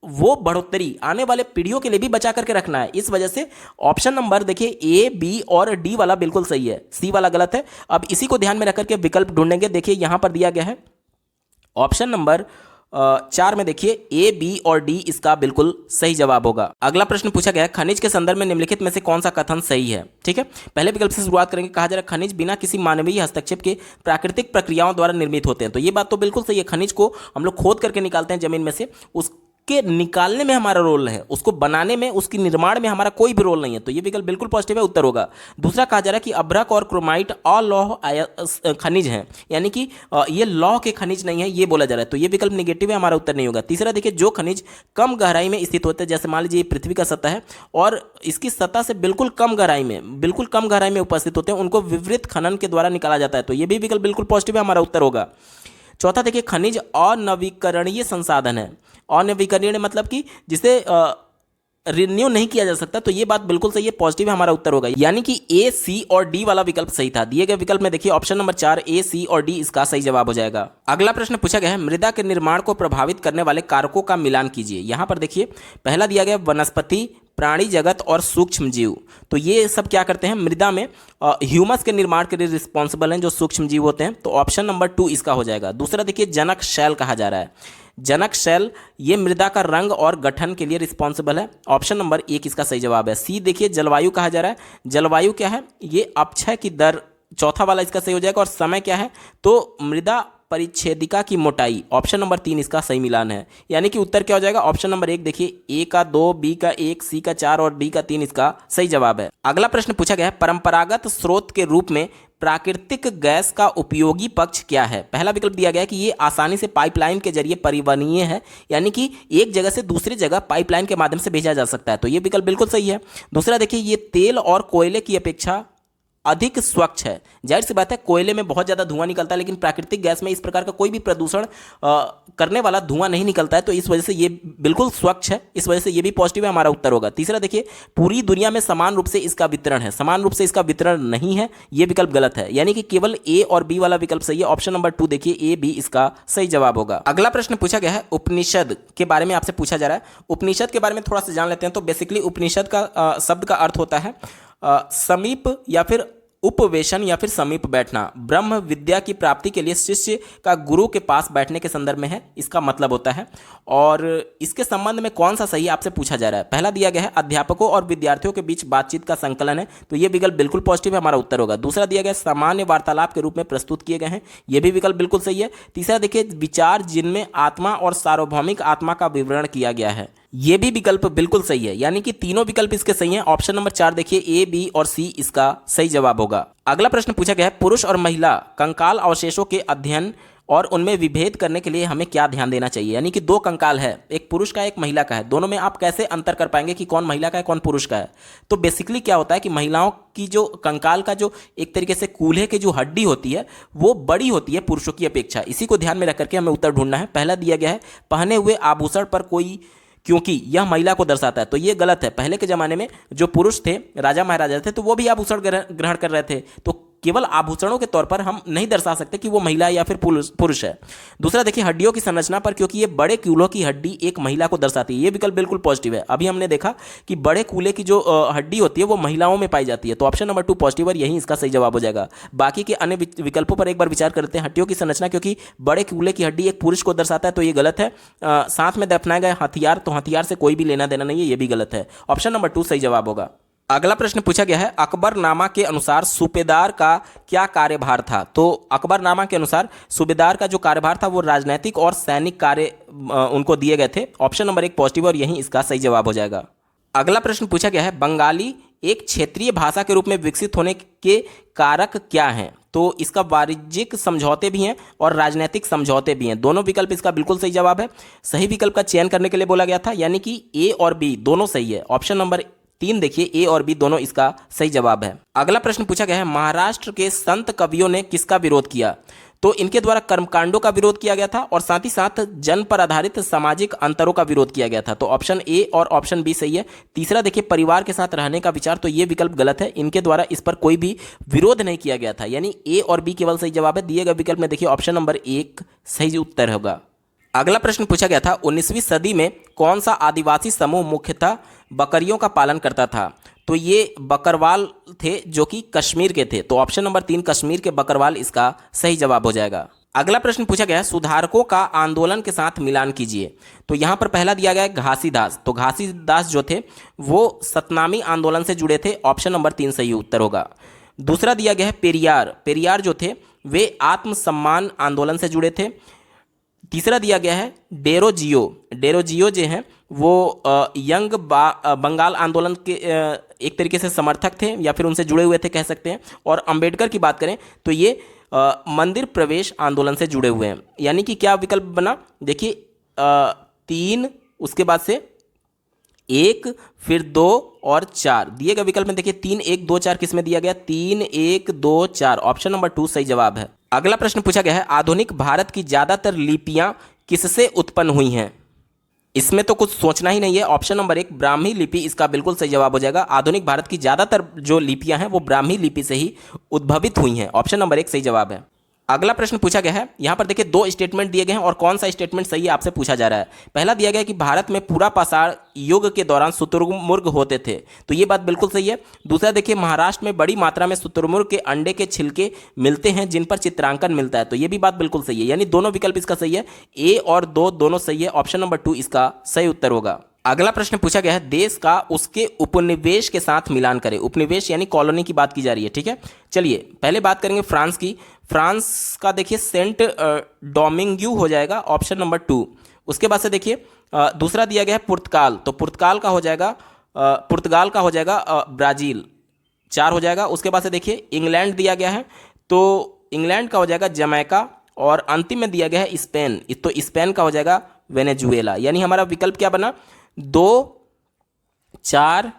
वो बढ़ोतरी आने वाले पीढ़ियों के लिए भी बचा करके रखना है। इस वजह से ऑप्शन नंबर देखिए ए, बी और डी वाला बिल्कुल सही है, सी वाला गलत है। अब इसी को ध्यान में रख करके विकल्प ढूंढेंगे। देखिए यहां पर दिया गया है ऑप्शन नंबर 4 में देखिए ए, बी और डी इसका बिल्कुल सही जवाब होगा। अगला प्रश्न पूछा गया है, खनिज के संदर्भ में निम्नलिखित में से कौन सा कथन सही है। ठीक है, पहले विकल्प से शुरुआत करेंगे। कहा जा रहा है खनिज बिना किसी मानवीय हस्तक्षेप के प्राकृतिक प्रक्रियाओं द्वारा निर्मित होते हैं, तो ये बात तो बिल्कुल सही है। खनिज को हम लोग खोद करके निकालते हैं जमीन में से, उसके निकालने में हमारा रोल है, उसको बनाने में, उसकी निर्माण में हमारा कोई भी रोल नहीं है, तो ये विकल्प बिल्कुल पॉजिटिव है, उत्तर होगा। दूसरा कहा जा रहा है कि अभ्रक और क्रोमाइट अलौह खनिज हैं, यानी कि ये लौह के खनिज नहीं है, ये बोला जा रहा है, तो ये विकल्प नेगेटिव है, हमारा उत्तर नहीं होगा। तीसरा देखिए, जो खनिज कम गहराई में स्थित होते हैं, जैसे मान लीजिए पृथ्वी का सतह है और इसकी सतह से बिल्कुल कम गहराई में उपस्थित होते हैं, उनको विवृत खनन के द्वारा निकाला जाता है, तो ये भी विकल्प बिल्कुल पॉजिटिव है, हमारा उत्तर होगा। चौथा देखिए, खनिज अनवीकरणीय संसाधन है। अनवीकरणीय मतलब कि जिसे रिन्यू नहीं किया जा सकता, तो ये बात बिल्कुल सही है, पॉजिटिव है, हमारा उत्तर होगा। यानी कि ए, सी और डी वाला विकल्प सही था। दिए गए विकल्प में देखिए ऑप्शन नंबर 4 ए, सी और डी इसका सही जवाब हो जाएगा। अगला प्रश्न पूछा गया है, मृदा के निर्माण को प्रभावित करने वाले कारकों का मिलान कीजिए। यहां पर देखिए पहला दिया गया वनस्पति, प्राणी जगत और सूक्ष्म जीव, तो ये सब क्या करते हैं, मृदा में ह्यूमस के निर्माण के लिए रिस्पॉन्सिबल हैं, जो सूक्ष्म जीव होते हैं, तो ऑप्शन नंबर 2 इसका हो जाएगा। दूसरा देखिए, जनक शैल कहा जा रहा है, जनक शैल ये मृदा का रंग और गठन के लिए रिस्पॉन्सिबल है, ऑप्शन नंबर 1 इसका सही जवाब है। सी देखिए, जलवायु कहा जा रहा है, जलवायु क्या है, ये अपक्षय की दर, चौथा वाला इसका सही हो जाएगा। और समय क्या है, तो मृदा परिच्छेदिका की मोटाई, ऑप्शन नंबर 3 इसका सही मिलान है। यानी कि उत्तर क्या हो जाएगा, ऑप्शन नंबर 1 देखिए, ए का 2, बी का 1, सी का 4 और डी का 3 इसका सही जवाब है। अगला प्रश्न पूछा गया है, परंपरागत स्रोत के रूप में प्राकृतिक गैस का उपयोगी पक्ष क्या है। पहला विकल्प दिया गया है कि ये आसानी से पाइपलाइन के जरिए परिवहनीय है, यानी कि एक जगह से दूसरी जगह पाइपलाइन के माध्यम से भेजा जा सकता है, तो ये विकल्प बिल्कुल सही है। दूसरा देखिए, ये तेल और कोयले की अपेक्षा अधिक स्वच्छ है। जाहिर सी बात है कोयले में बहुत ज़्यादा धुआं निकलता है, लेकिन प्राकृतिक गैस में इस प्रकार का कोई भी प्रदूषण करने वाला धुआं नहीं निकलता है, तो इस वजह से ये बिल्कुल स्वच्छ है, इस वजह से ये भी पॉजिटिव है, हमारा उत्तर होगा। तीसरा देखिए, पूरी दुनिया में समान रूप से इसका वितरण है, समान रूप से इसका वितरण नहीं है, ये विकल्प गलत है, यानी कि केवल ए और बी वाला विकल्प सही है। ऑप्शन नंबर 2 देखिए, ए, बी इसका सही जवाब होगा। अगला प्रश्न पूछा गया है, उपनिषद के बारे में आपसे पूछा जा रहा है। उपनिषद के बारे में थोड़ा सा जान लेते हैं। तो बेसिकली उपनिषद का शब्द का अर्थ होता है समीप या फिर उपवेशन या फिर समीप बैठना, ब्रह्म विद्या की प्राप्ति के लिए शिष्य का गुरु के पास बैठने के संदर्भ में है, इसका मतलब होता है। और इसके संबंध में कौन सा सही आपसे पूछा जा रहा है। पहला दिया गया है, अध्यापकों और विद्यार्थियों के बीच बातचीत का संकलन है, तो ये विकल्प बिल्कुल पॉजिटिव है, हमारा उत्तर होगा। दूसरा दिया गया, सामान्य वार्तालाप के रूप में प्रस्तुत किए गए हैं, ये भी विकल्प बिल्कुल सही है। तीसरा देखिए, विचार जिनमें आत्मा और सार्वभौमिक आत्मा का विवरण किया गया है, ये भी विकल्प बिल्कुल सही है, यानी कि तीनों विकल्प इसके सही हैं। ऑप्शन नंबर 4 देखिए, ए, बी और सी इसका सही जवाब होगा। अगला प्रश्न पूछा गया है, पुरुष और महिला कंकाल अवशेषों के अध्ययन और उनमें विभेद करने के लिए हमें क्या ध्यान देना चाहिए। यानी कि 2 कंकाल है, एक पुरुष का एक महिला का है, दोनों में आप कैसे अंतर कर पाएंगे कि कौन महिला का है कौन पुरुष का है। तो बेसिकली क्या होता है कि महिलाओं की जो कंकाल का जो एक तरीके से कूल्हे की जो हड्डी होती है वो बड़ी होती है पुरुषों की अपेक्षा। इसी को ध्यान में रख करके हमें उत्तर ढूंढना है। पहला दिया गया है, पहने हुए आभूषण पर कोई, क्योंकि यह महिला को दर्शाता है, तो ये गलत है। पहले के जमाने में जो पुरुष थे, राजा महाराजा थे, तो वो भी आभूषण ग्रहण कर रहे थे, तो केवल आभूषणों के तौर पर हम नहीं दर्शा सकते कि वो महिला या फिर पुरुष है। दूसरा देखिए, हड्डियों की संरचना पर, क्योंकि ये बड़े कूल्हों की हड्डी एक महिला को दर्शाती है, ये विकल्प बिल्कुल पॉजिटिव है। अभी हमने देखा कि बड़े कूल्हे की जो हड्डी होती है वो महिलाओं में पाई जाती है, तो ऑप्शन नंबर 2 पॉजिटिव और यही इसका सही जवाब हो जाएगा। बाकी के अन्य विकल्पों पर एक बार विचार करते हैं। हड्डियों की संरचना, क्योंकि बड़े कूल्हे की हड्डी एक पुरुष को दर्शाता है, तो ये गलत है। साथ में दफनाए गए हथियार, तो हथियार से कोई भी लेना देना नहीं है, ये भी गलत है। ऑप्शन नंबर 2 सही जवाब होगा। अगला प्रश्न पूछा गया है, अकबरनामा के अनुसार सूबेदार का क्या कार्यभार था। तो अकबरनामा के अनुसार सूबेदार का जो कार्यभार था वो राजनीतिक और सैनिक कार्य उनको दिए गए थे। ऑप्शन नंबर 1 पॉजिटिव और यही इसका सही जवाब हो जाएगा। अगला प्रश्न पूछा गया है, बंगाली एक क्षेत्रीय भाषा के रूप में विकसित होने के कारक क्या हैं? तो इसका वाणिज्यिक समझौते भी हैं और राजनीतिक समझौते भी हैं। दोनों विकल्प इसका बिल्कुल सही जवाब है। सही विकल्प का चयन करने के लिए बोला गया था, यानी कि ए और बी दोनों सही है। ऑप्शन नंबर 3 देखिए, ए और बी दोनों इसका सही जवाब है। अगला प्रश्न पूछा गया है, महाराष्ट्र के संत कवियों ने किसका विरोध किया? तो इनके द्वारा कर्मकांडों का विरोध किया गया था और साथ ही साथ जन पर आधारित सामाजिक अंतरों का विरोध किया गया था। तो ऑप्शन ए और ऑप्शन बी सही है। तीसरा देखिए, परिवार के साथ रहने का विचार, तो ये विकल्प गलत है। इनके द्वारा इस पर कोई भी विरोध नहीं किया गया था, यानी ए और बी केवल सही जवाब है। दिए गए विकल्प में देखिए ऑप्शन नंबर 1 सही उत्तर होगा। अगला प्रश्न पूछा गया था, 19वीं सदी में कौन सा आदिवासी समूह मुख्यतः बकरियों का पालन करता था? तो ये बकरवाल थे जो कि कश्मीर के थे। तो ऑप्शन नंबर 3 कश्मीर के बकरवाल इसका सही जवाब हो जाएगा। अगला प्रश्न पूछा गया है, सुधारकों का आंदोलन के साथ मिलान कीजिए। तो यहाँ पर पहला दिया गया है घासीदास। तो घासीदास जो थे वो सतनामी आंदोलन से जुड़े थे। ऑप्शन नंबर 3 सही उत्तर होगा। दूसरा दिया गया है पेरियार। पेरियार जो थे वे आत्मसम्मान आंदोलन से जुड़े थे। तीसरा दिया गया है डेरोजियो। डेरोजियो जो हैं वो यंग बंगाल आंदोलन के एक तरीके से समर्थक थे या फिर उनसे जुड़े हुए थे कह सकते हैं। और अंबेडकर की बात करें तो ये मंदिर प्रवेश आंदोलन से जुड़े हुए हैं। यानी कि क्या विकल्प बना? देखिए 3, उसके बाद से 1, फिर 2 और 4 दिए गए विकल्प में देखिए 3, 1, 2, 4 किस में दिया गया? 3, 1, 2, 4 ऑप्शन नंबर 2 सही जवाब है। अगला प्रश्न पूछा गया है, आधुनिक भारत की ज्यादातर लिपियां किससे उत्पन्न हुई हैं? इसमें तो कुछ सोचना ही नहीं है। ऑप्शन नंबर 1 ब्राह्मी लिपि इसका बिल्कुल सही जवाब हो जाएगा। आधुनिक भारत की ज्यादातर जो लिपियां हैं वो ब्राह्मी लिपि से ही उद्भवित हुई हैं। ऑप्शन नंबर 1 सही जवाब है। अगला प्रश्न पूछा गया है, यहाँ पर देखिए 2 स्टेटमेंट दिए गए हैं और कौन सा स्टेटमेंट सही है आपसे पूछा जा रहा है। पहला दिया गया है कि भारत में पूरा पाषाण युग के दौरान शुतुरमुर्ग होते थे। तो ये बात बिल्कुल सही है। दूसरा देखिए, महाराष्ट्र में बड़ी मात्रा में शुतुरमुर्ग के अंडे के छिलके मिलते हैं जिन पर चित्रांकन मिलता है। तो ये भी बात बिल्कुल सही है, यानी दोनों विकल्प इसका सही है। ए और 2 दोनों सही है। ऑप्शन नंबर 2 इसका सही उत्तर होगा। अगला प्रश्न पूछा गया है, देश का उसके उपनिवेश के साथ मिलान करें। उपनिवेश यानी कॉलोनी की बात की जा रही है, ठीक है। चलिए पहले बात करेंगे फ्रांस की। फ्रांस का देखिए सेंट डोमिंग्यू हो जाएगा, ऑप्शन नंबर 2। उसके बाद से देखिए दूसरा दिया गया है पुर्तगाल। तो पुर्तगाल का हो जाएगा ब्राज़ील, 4 हो जाएगा। उसके बाद से देखिए इंग्लैंड दिया गया है, तो इंग्लैंड का हो जाएगा जमैका। और अंतिम में दिया गया है स्पेन, तो स्पेन का हो जाएगा वेनेजुएला। यानी हमारा विकल्प क्या बना? 2, 4,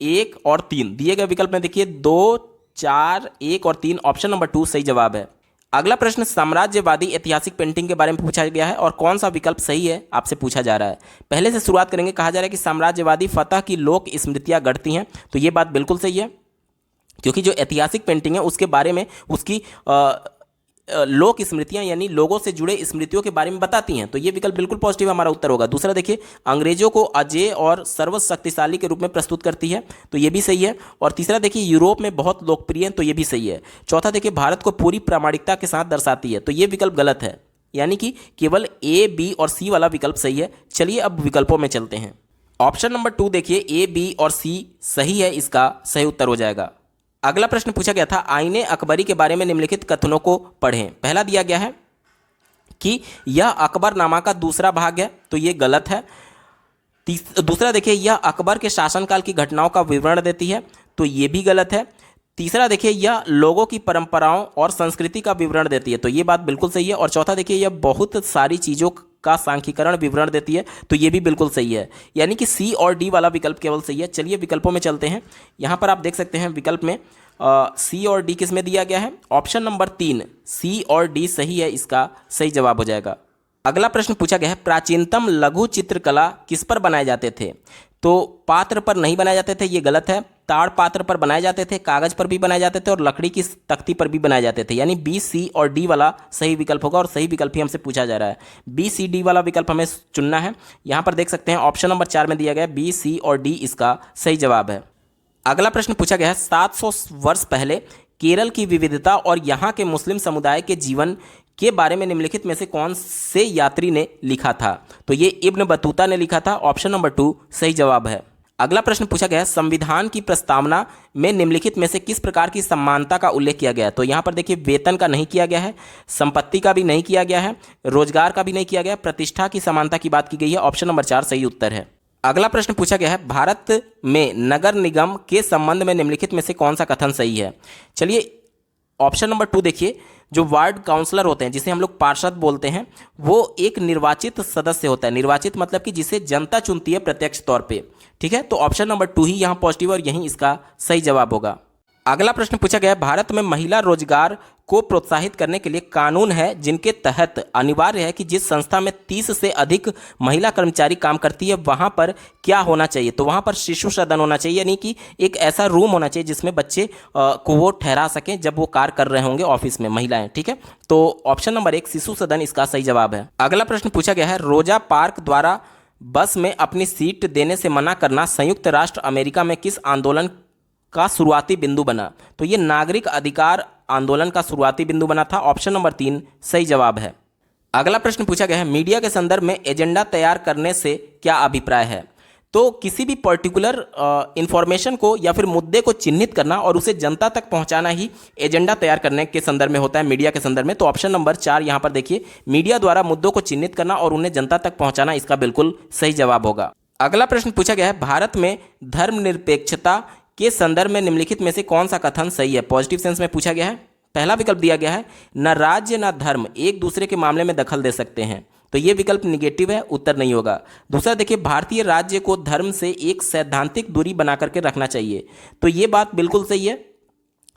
1 और 3 दिए गए विकल्प में देखिए 2, 4, 1 और 3 ऑप्शन नंबर 2 सही जवाब है। अगला प्रश्न साम्राज्यवादी ऐतिहासिक पेंटिंग के बारे में पूछा गया है और कौन सा विकल्प सही है आपसे पूछा जा रहा है। पहले से शुरुआत करेंगे। कहा जा रहा है कि साम्राज्यवादी फतह की लोक स्मृतियां गढ़ती हैं। तो ये बात बिल्कुल सही है, क्योंकि जो ऐतिहासिक पेंटिंग है उसके बारे में उसकी लोक स्मृतियां यानी लोगों से जुड़े स्मृतियों के बारे में बताती हैं। तो ये विकल्प बिल्कुल पॉजिटिव हमारा उत्तर होगा। दूसरा देखिए, अंग्रेजों को अजेय और सर्वशक्तिशाली के रूप में प्रस्तुत करती है। तो ये भी सही है। और तीसरा देखिए, यूरोप में बहुत लोकप्रिय है। तो ये भी सही है। चौथा देखिए, भारत को पूरी प्रामाणिकता के साथ दर्शाती है। तो ये विकल्प गलत है, यानी कि केवल ए, बी और सी वाला विकल्प सही है। चलिए अब विकल्पों में चलते हैं। ऑप्शन नंबर 2 देखिए ए, बी और सी सही है, इसका सही उत्तर हो जाएगा। अगला प्रश्न पूछा गया था, आईने अकबरी के बारे में निम्नलिखित कथनों को पढ़ें। पहला दिया गया है कि यह अकबरनामा का दूसरा भाग है। तो ये गलत है। दूसरा देखिए, यह अकबर के शासनकाल की घटनाओं का विवरण देती है। तो ये भी गलत है। तीसरा देखिए, यह लोगों की परंपराओं और संस्कृति का विवरण देती है। तो ये बात बिल्कुल सही है। और चौथा देखिए, यह बहुत सारी चीज़ों का सांख्यिकीकरण विवरण देती है। तो ये भी बिल्कुल सही है, यानी कि सी और डी वाला विकल्प केवल सही है। चलिए विकल्पों में चलते हैं। यहाँ पर आप देख सकते हैं विकल्प में सी और डी किस में दिया गया है? ऑप्शन नंबर 3 सी और डी सही है, इसका सही जवाब हो जाएगा। अगला प्रश्न पूछा गया है, प्राचीनतम लघु चित्रकला किस पर बनाए जाते थे? तो पात्र पर नहीं बनाए जाते थे, ये गलत है। ताड़ पात्र पर बनाए जाते थे, कागज पर भी बनाए जाते थे और लकड़ी की तख्ती पर भी बनाए जाते थे। यानी बी, सी और डी वाला सही विकल्प होगा और सही विकल्प ही हमसे पूछा जा रहा है। बी, सी, डी वाला विकल्प हमें चुनना है। यहाँ पर देख सकते हैं ऑप्शन नंबर 4 में दिया गया बी, सी और डी इसका सही जवाब है। अगला प्रश्न पूछा गया है, 700 वर्ष पहले केरल की विविधता और यहाँ के मुस्लिम समुदाय के जीवन के बारे में निम्नलिखित में से कौन से यात्री ने लिखा था? तो ये इब्न बतूता ने लिखा था। ऑप्शन नंबर 2 सही जवाब है। अगला प्रश्न पूछा गया है, संविधान की प्रस्तावना में निम्नलिखित में से किस प्रकार की समानता का उल्लेख किया गया है? तो यहाँ पर देखिए वेतन का नहीं किया गया है, संपत्ति का भी नहीं किया गया है, रोजगार का भी नहीं किया गया, प्रतिष्ठा की समानता की बात की गई है। ऑप्शन नंबर 4 सही उत्तर है। अगला प्रश्न पूछा गया है, भारत में नगर निगम के संबंध में निम्नलिखित में से कौन सा कथन सही है। चलिए ऑप्शन नंबर 2 देखिए, जो वार्ड काउंसलर होते हैं जिसे हम लोग पार्षद बोलते हैं, वो एक निर्वाचित सदस्य होता है। निर्वाचित मतलब कि जिसे जनता चुनती है प्रत्यक्ष तौर पे। ठीक है, तो ऑप्शन नंबर 2 ही यहाँ पॉजिटिव और यही इसका सही जवाब होगा। अगला प्रश्न पूछा गया है, भारत में महिला रोजगार को प्रोत्साहित करने के लिए कानून है जिनके तहत अनिवार्य है कि जिस संस्था में 30 से अधिक महिला कर्मचारी काम करती है वहां पर क्या होना चाहिए। तो वहां पर शिशु सदन होना चाहिए, यानी कि एक ऐसा रूम होना चाहिए जिसमें बच्चे को वो ठहरा सकें जब वो कार्य कर रहे होंगे ऑफिस में, महिलाएं। ठीक है, तो ऑप्शन नंबर 1 शिशु सदन इसका सही जवाब है। अगला प्रश्न पूछा गया है, रोजा पार्क द्वारा बस में अपनी सीट देने से मना करना संयुक्त राष्ट्र अमेरिका में किस आंदोलन का शुरुआती बिंदु बना। तो ये नागरिक अधिकार आंदोलन का शुरुआती बिंदु बना था। ऑप्शन नंबर 3 सही जवाब है। अगला प्रश्न पूछा गया है, मीडिया के संदर्भ में एजेंडा तैयार करने से क्या अभिप्राय है। तो किसी भी पर्टिकुलर इंफॉर्मेशन को या फिर मुद्दे को चिन्हित करना और उसे जनता तक पहुंचाना ही एजेंडा तैयार करने के संदर्भ में होता है, मीडिया के संदर्भ में। तो ऑप्शन नंबर 4 यहाँ पर देखिए, मीडिया द्वारा मुद्दों को चिन्हित करना और उन्हें जनता तक पहुंचाना इसका बिल्कुल सही जवाब होगा। अगला प्रश्न पूछा गया है, भारत में धर्मनिरपेक्षता के संदर्भ में निम्नलिखित में से कौन सा कथन सही है। पॉजिटिव सेंस में पूछा गया है। पहला विकल्प दिया गया है, न राज्य न धर्म एक दूसरे के मामले में दखल दे सकते हैं। तो ये विकल्प निगेटिव है, उत्तर नहीं होगा। दूसरा देखिए, भारतीय राज्य को धर्म से एक सैद्धांतिक दूरी बना करके रखना चाहिए। तो ये बात बिल्कुल सही है।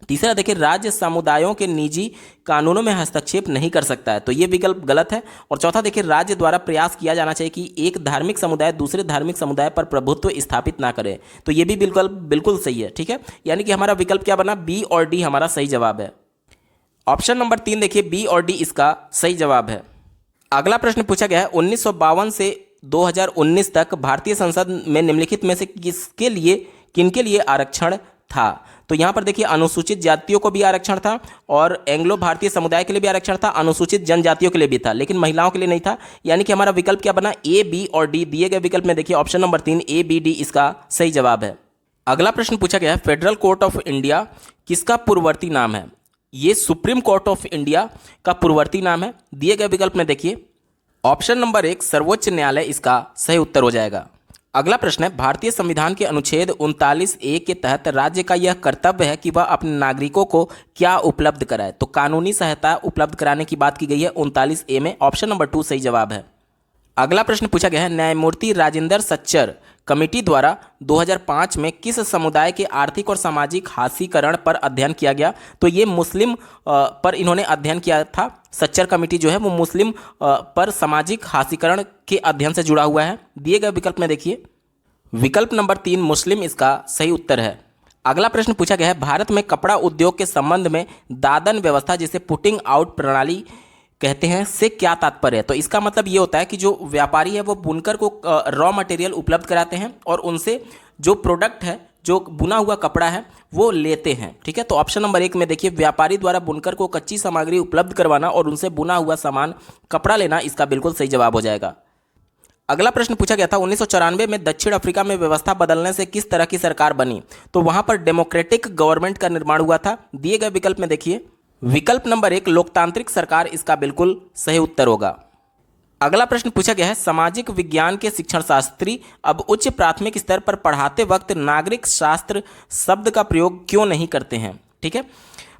तीसरा देखिए, राज्य समुदायों के निजी कानूनों में हस्तक्षेप नहीं कर सकता है। तो ये विकल्प गलत है। और चौथा देखिए, राज्य द्वारा प्रयास किया जाना चाहिए कि एक धार्मिक समुदाय दूसरे धार्मिक समुदाय पर प्रभुत्व स्थापित ना करे। तो ये भी विकल्प बिल्कुल सही है। ठीक है, यानी कि हमारा विकल्प क्या बना, बी और डी हमारा सही जवाब है। ऑप्शन नंबर 3 देखिए, बी और डी इसका सही जवाब है। अगला प्रश्न पूछा गया है, 1952 से 2019 तक भारतीय संसद में निम्नलिखित में से किनके लिए आरक्षण था। तो यहाँ पर देखिए, अनुसूचित जातियों को भी आरक्षण था और एंग्लो भारतीय समुदाय के लिए भी आरक्षण था, अनुसूचित जनजातियों के लिए भी था, लेकिन महिलाओं के लिए नहीं था। यानी कि हमारा विकल्प क्या बना, ए, बी और डी। दिए गए विकल्प में देखिए ऑप्शन नंबर 3 ए, बी, डी इसका सही जवाब है। अगला प्रश्न पूछा गया है, फेडरल कोर्ट ऑफ इंडिया किसका पूर्ववर्ती नाम है। ये सुप्रीम कोर्ट ऑफ इंडिया का पूर्ववर्ती नाम है। दिए गए विकल्प में देखिए ऑप्शन नंबर 1 सर्वोच्च न्यायालय इसका सही उत्तर हो जाएगा। अगला प्रश्न है, भारतीय संविधान के अनुच्छेद 39A के तहत राज्य का यह कर्तव्य है कि वह अपने नागरिकों को क्या उपलब्ध कराए। तो कानूनी सहायता उपलब्ध कराने की बात की गई है 39A में। ऑप्शन नंबर 2 सही जवाब है। अगला प्रश्न पूछा गया है, न्यायमूर्ति राजेंद्र सच्चर कमेटी द्वारा 2005 में किस समुदाय के आर्थिक और सामाजिक हाशिकरण पर अध्ययन किया गया। तो ये मुस्लिम पर इन्होंने अध्ययन किया था। सच्चर कमेटी जो है वो मुस्लिम पर सामाजिक हाशिकरण के अध्ययन से जुड़ा हुआ है। दिए गए विकल्प में देखिए विकल्प नंबर 3 मुस्लिम इसका सही उत्तर है। अगला प्रश्न पूछा गया है, भारत में कपड़ा उद्योग के संबंध में दादन व्यवस्था जिसे पुटिंग आउट प्रणाली कहते हैं से क्या तात्पर्य है। तो इसका मतलब ये होता है कि जो व्यापारी है वो बुनकर को रॉ मटेरियल उपलब्ध कराते हैं और उनसे जो प्रोडक्ट है, जो बुना हुआ कपड़ा है वो लेते हैं। ठीक है, तो ऑप्शन नंबर 1 में देखिए, व्यापारी द्वारा बुनकर को कच्ची सामग्री उपलब्ध करवाना और उनसे बुना हुआ सामान कपड़ा लेना इसका बिल्कुल सही जवाब हो जाएगा। अगला प्रश्न पूछा गया था, 1994 में दक्षिण अफ्रीका में व्यवस्था बदलने से किस तरह की सरकार बनी। तो वहां पर डेमोक्रेटिक गवर्नमेंट का निर्माण हुआ था। दिए गए विकल्प में देखिए विकल्प नंबर 1 लोकतांत्रिक सरकार इसका बिल्कुल सही उत्तर होगा। अगला प्रश्न पूछा गया है, सामाजिक विज्ञान के शिक्षण शास्त्री अब उच्च प्राथमिक स्तर पर पढ़ाते वक्त नागरिक शास्त्र शब्द का प्रयोग क्यों नहीं करते हैं। ठीक है,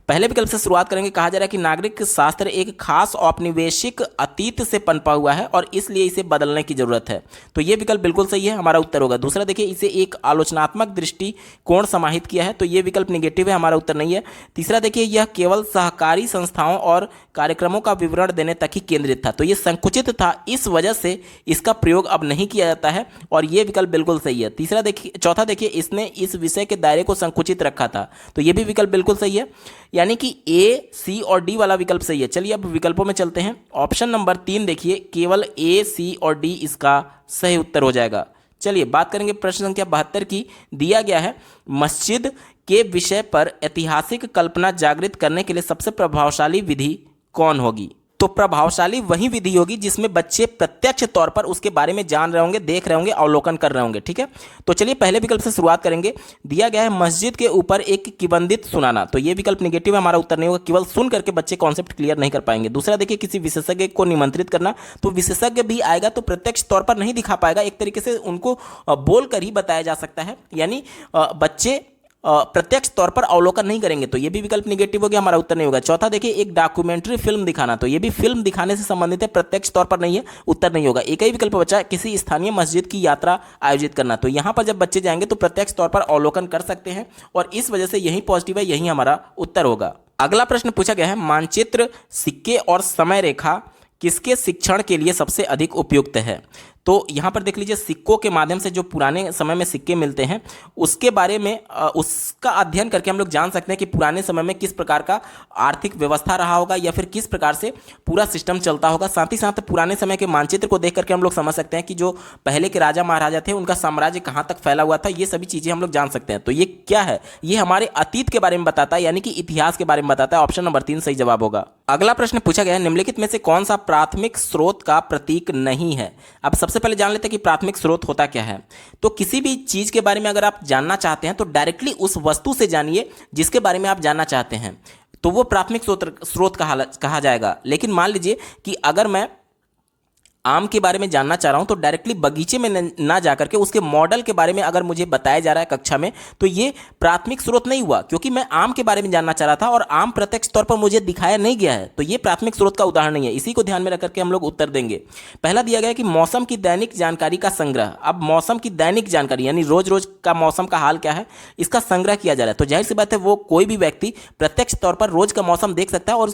पहले विकल्प से शुरुआत करेंगे। कहा जा रहा है कि नागरिक शास्त्र एक खास औपनिवेशिक अतीत से पनपा हुआ है और इसलिए इसे बदलने की जरूरत है। तो ये विकल्प बिल्कुल सही है, हमारा उत्तर होगा। दूसरा देखिए, इसे एक आलोचनात्मक दृष्टिकोण समाहित किया है। तो ये विकल्प निगेटिव है, हमारा उत्तर नहीं है। तीसरा देखिए, यह केवल सहकारी संस्थाओं और कार्यक्रमों का विवरण देने तक ही केंद्रित था। तो ये संकुचित था, इस वजह से इसका प्रयोग अब नहीं किया जाता है और ये विकल्प बिल्कुल सही है। तीसरा देखिए, चौथा देखिए, इसने इस विषय के दायरे को संकुचित रखा था। तो ये भी विकल्प बिल्कुल सही है, यानी कि ए, सी और डी वाला विकल्प सही है। चलिए अब विकल्पों में चलते हैं। ऑप्शन नंबर 3 देखिए, केवल ए, सी और डी इसका सही उत्तर हो जाएगा। चलिए बात करेंगे प्रश्न संख्या 72 की। दिया गया है, मस्जिद के विषय पर ऐतिहासिक कल्पना जागृत करने के लिए सबसे प्रभावशाली विधि कौन होगी। तो प्रभावशाली वही विधि होगी जिसमें बच्चे प्रत्यक्ष तौर पर उसके बारे में जान रहे होंगे, देख रहे होंगे, अवलोकन कर रहे होंगे। ठीक है, तो चलिए पहले विकल्प से शुरुआत करेंगे। दिया गया है मस्जिद के ऊपर एक किबंदित सुनाना, तो ये विकल्प निगेटिव है, हमारा उत्तर नहीं होगा। केवल सुन करके बच्चे कॉन्सेप्ट क्लियर नहीं कर पाएंगे। दूसरा देखिए, किसी विशेषज्ञ को निमंत्रित करना, तो विशेषज्ञ भी आएगा तो प्रत्यक्ष तौर पर नहीं दिखा पाएगा, एक तरीके से उनको बोलकर ही बताया जा सकता है, यानी बच्चे प्रत्यक्ष तौर पर अवलोकन नहीं करेंगे, तो ये भी विकल्प निगेटिव हो गया, हमारा उत्तर नहीं होगा। चौथा देखिए, एक डॉक्यूमेंट्री फिल्म दिखाना, तो ये भी फिल्म दिखाने से संबंधित है, प्रत्यक्ष तौर पर नहीं है, उत्तर नहीं होगा। एक ही विकल्प बचा, किसी स्थानीय मस्जिद की यात्रा आयोजित करना, तो यहाँ पर जब बच्चे जाएंगे तो प्रत्यक्ष तौर पर अवलोकन कर सकते हैं और इस वजह से यही पॉजिटिव है, यही हमारा उत्तर होगा। अगला प्रश्न पूछा गया है, मानचित्र, सिक्के और समय रेखा किसके शिक्षण के लिए सबसे अधिक उपयुक्त है? तो यहाँ पर देख लीजिए, सिक्कों के माध्यम से जो पुराने समय में सिक्के मिलते हैं उसके बारे में उसका अध्ययन करके हम लोग जान सकते हैं कि पुराने समय में किस प्रकार का आर्थिक व्यवस्था रहा होगा या फिर किस प्रकार से पूरा सिस्टम चलता होगा। साथ ही साथ पुराने समय के मानचित्र को देख करके हम लोग समझ सकते हैं कि जो पहले के राजा महाराजा थे उनका साम्राज्य कहाँ तक फैला हुआ था, ये सभी चीज़ें हम लोग जान सकते हैं। तो ये क्या है? ये हमारे अतीत के बारे में बताता है, यानी कि इतिहास के बारे में बताता है। ऑप्शन नंबर 3 सही जवाब होगा। अगला प्रश्न पूछा गया है, निम्नलिखित में से कौन सा प्राथमिक स्रोत का प्रतीक नहीं है? अब सबसे पहले जान लेते हैं कि प्राथमिक स्रोत होता क्या है। तो किसी भी चीज के बारे में अगर आप जानना चाहते हैं तो डायरेक्टली उस वस्तु से जानिए जिसके बारे में आप जानना चाहते हैं, तो वो प्राथमिक स्रोत कहा जाएगा। लेकिन मान लीजिए कि अगर मैं आम के बारे में जानना चाह रहा हूं तो डायरेक्टली बगीचे में ना जाकर के उसके मॉडल के बारे में अगर मुझे बताया जा रहा है कक्षा में, तो ये प्राथमिक स्रोत नहीं हुआ, क्योंकि मैं आम के बारे में जानना चाह रहा था और आम प्रत्यक्ष तौर पर मुझे दिखाया नहीं गया है, तो ये प्राथमिक स्रोत का उदाहरण नहीं है। इसी को ध्यान में रख करके हम लोग उत्तर देंगे। पहला दिया गया कि मौसम की दैनिक जानकारी का संग्रह। अब मौसम की दैनिक जानकारी यानी रोज रोज का मौसम का हाल क्या है, इसका संग्रह किया जा रहा है, तो जाहिर सी बात है वो कोई भी व्यक्ति प्रत्यक्ष तौर पर रोज का मौसम देख सकता है और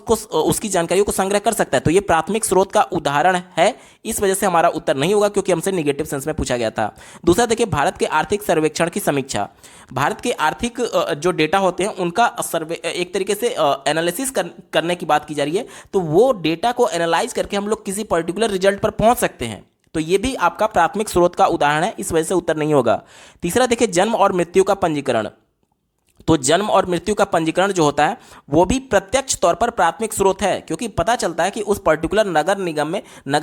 उसकी जानकारियों को संग्रह कर सकता है, तो ये प्राथमिक स्रोत का उदाहरण है। इस वजह से हमारा उत्तर नहीं होगा, क्योंकि हमसे निगेटिव सेंस में पूछा गया था। दूसरा देखिए, भारत के आर्थिक सर्वेक्षण की समीक्षा। भारत के आर्थिक जो डेटा होते हैं उनका सर्वे एक तरीके से एनालिसिस करने की बात की जा रही है, तो वो डेटा को एनालाइज करके हम लोग किसी पर्टिकुलर रिजल्ट पर पहुंच सकते हैं, तो ये भी आपका प्राथमिक स्रोत का उदाहरण है, इस वजह से उत्तर नहीं होगा। तीसरा देखिए, जन्म और मृत्यु का पंजीकरण। तो जन्म और मृत्यु का पंजीकरण जो होता है वो भी प्रत्यक्ष तौर पर प्राथमिक स्रोत है, क्योंकि पता चलता है कि उस पर्टिकुलर नगर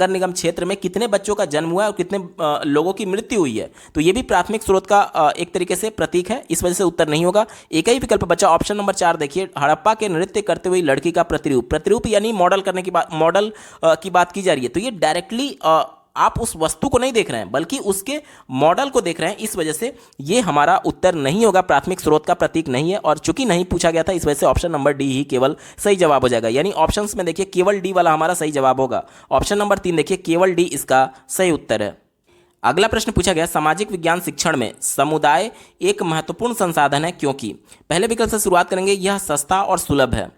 निगम क्षेत्र में कितने बच्चों का जन्म हुआ है और कितने लोगों की मृत्यु हुई है, तो ये भी प्राथमिक स्रोत का एक तरीके से प्रतीक है, इस वजह से उत्तर नहीं होगा। एक ही विकल्प बचा, ऑप्शन नंबर 4 देखिए, हड़प्पा के नृत्य करते हुए लड़की का प्रतिरूप यानी मॉडल की बात की जा रही है, तो ये डायरेक्टली आप उस वस्तु को नहीं देख रहे हैं बल्कि उसके मॉडल को देख रहे हैं, इस वजह से ये हमारा उत्तर नहीं होगा, प्राथमिक स्रोत का प्रतीक नहीं है। और चूंकि नहीं पूछा गया था इस वजह से ऑप्शन नंबर डी ही केवल सही जवाब हो जाएगा, यानी ऑप्शंस में देखिए केवल डी वाला हमारा सही जवाब होगा। ऑप्शन नंबर 3 देखिए, केवल डी इसका सही उत्तर है। अगला प्रश्न पूछा गया, सामाजिक विज्ञान शिक्षण में समुदाय एक महत्वपूर्ण संसाधन है क्योंकि। पहले विकल्प से शुरुआत करेंगे, यह सस्ता और सुलभ है।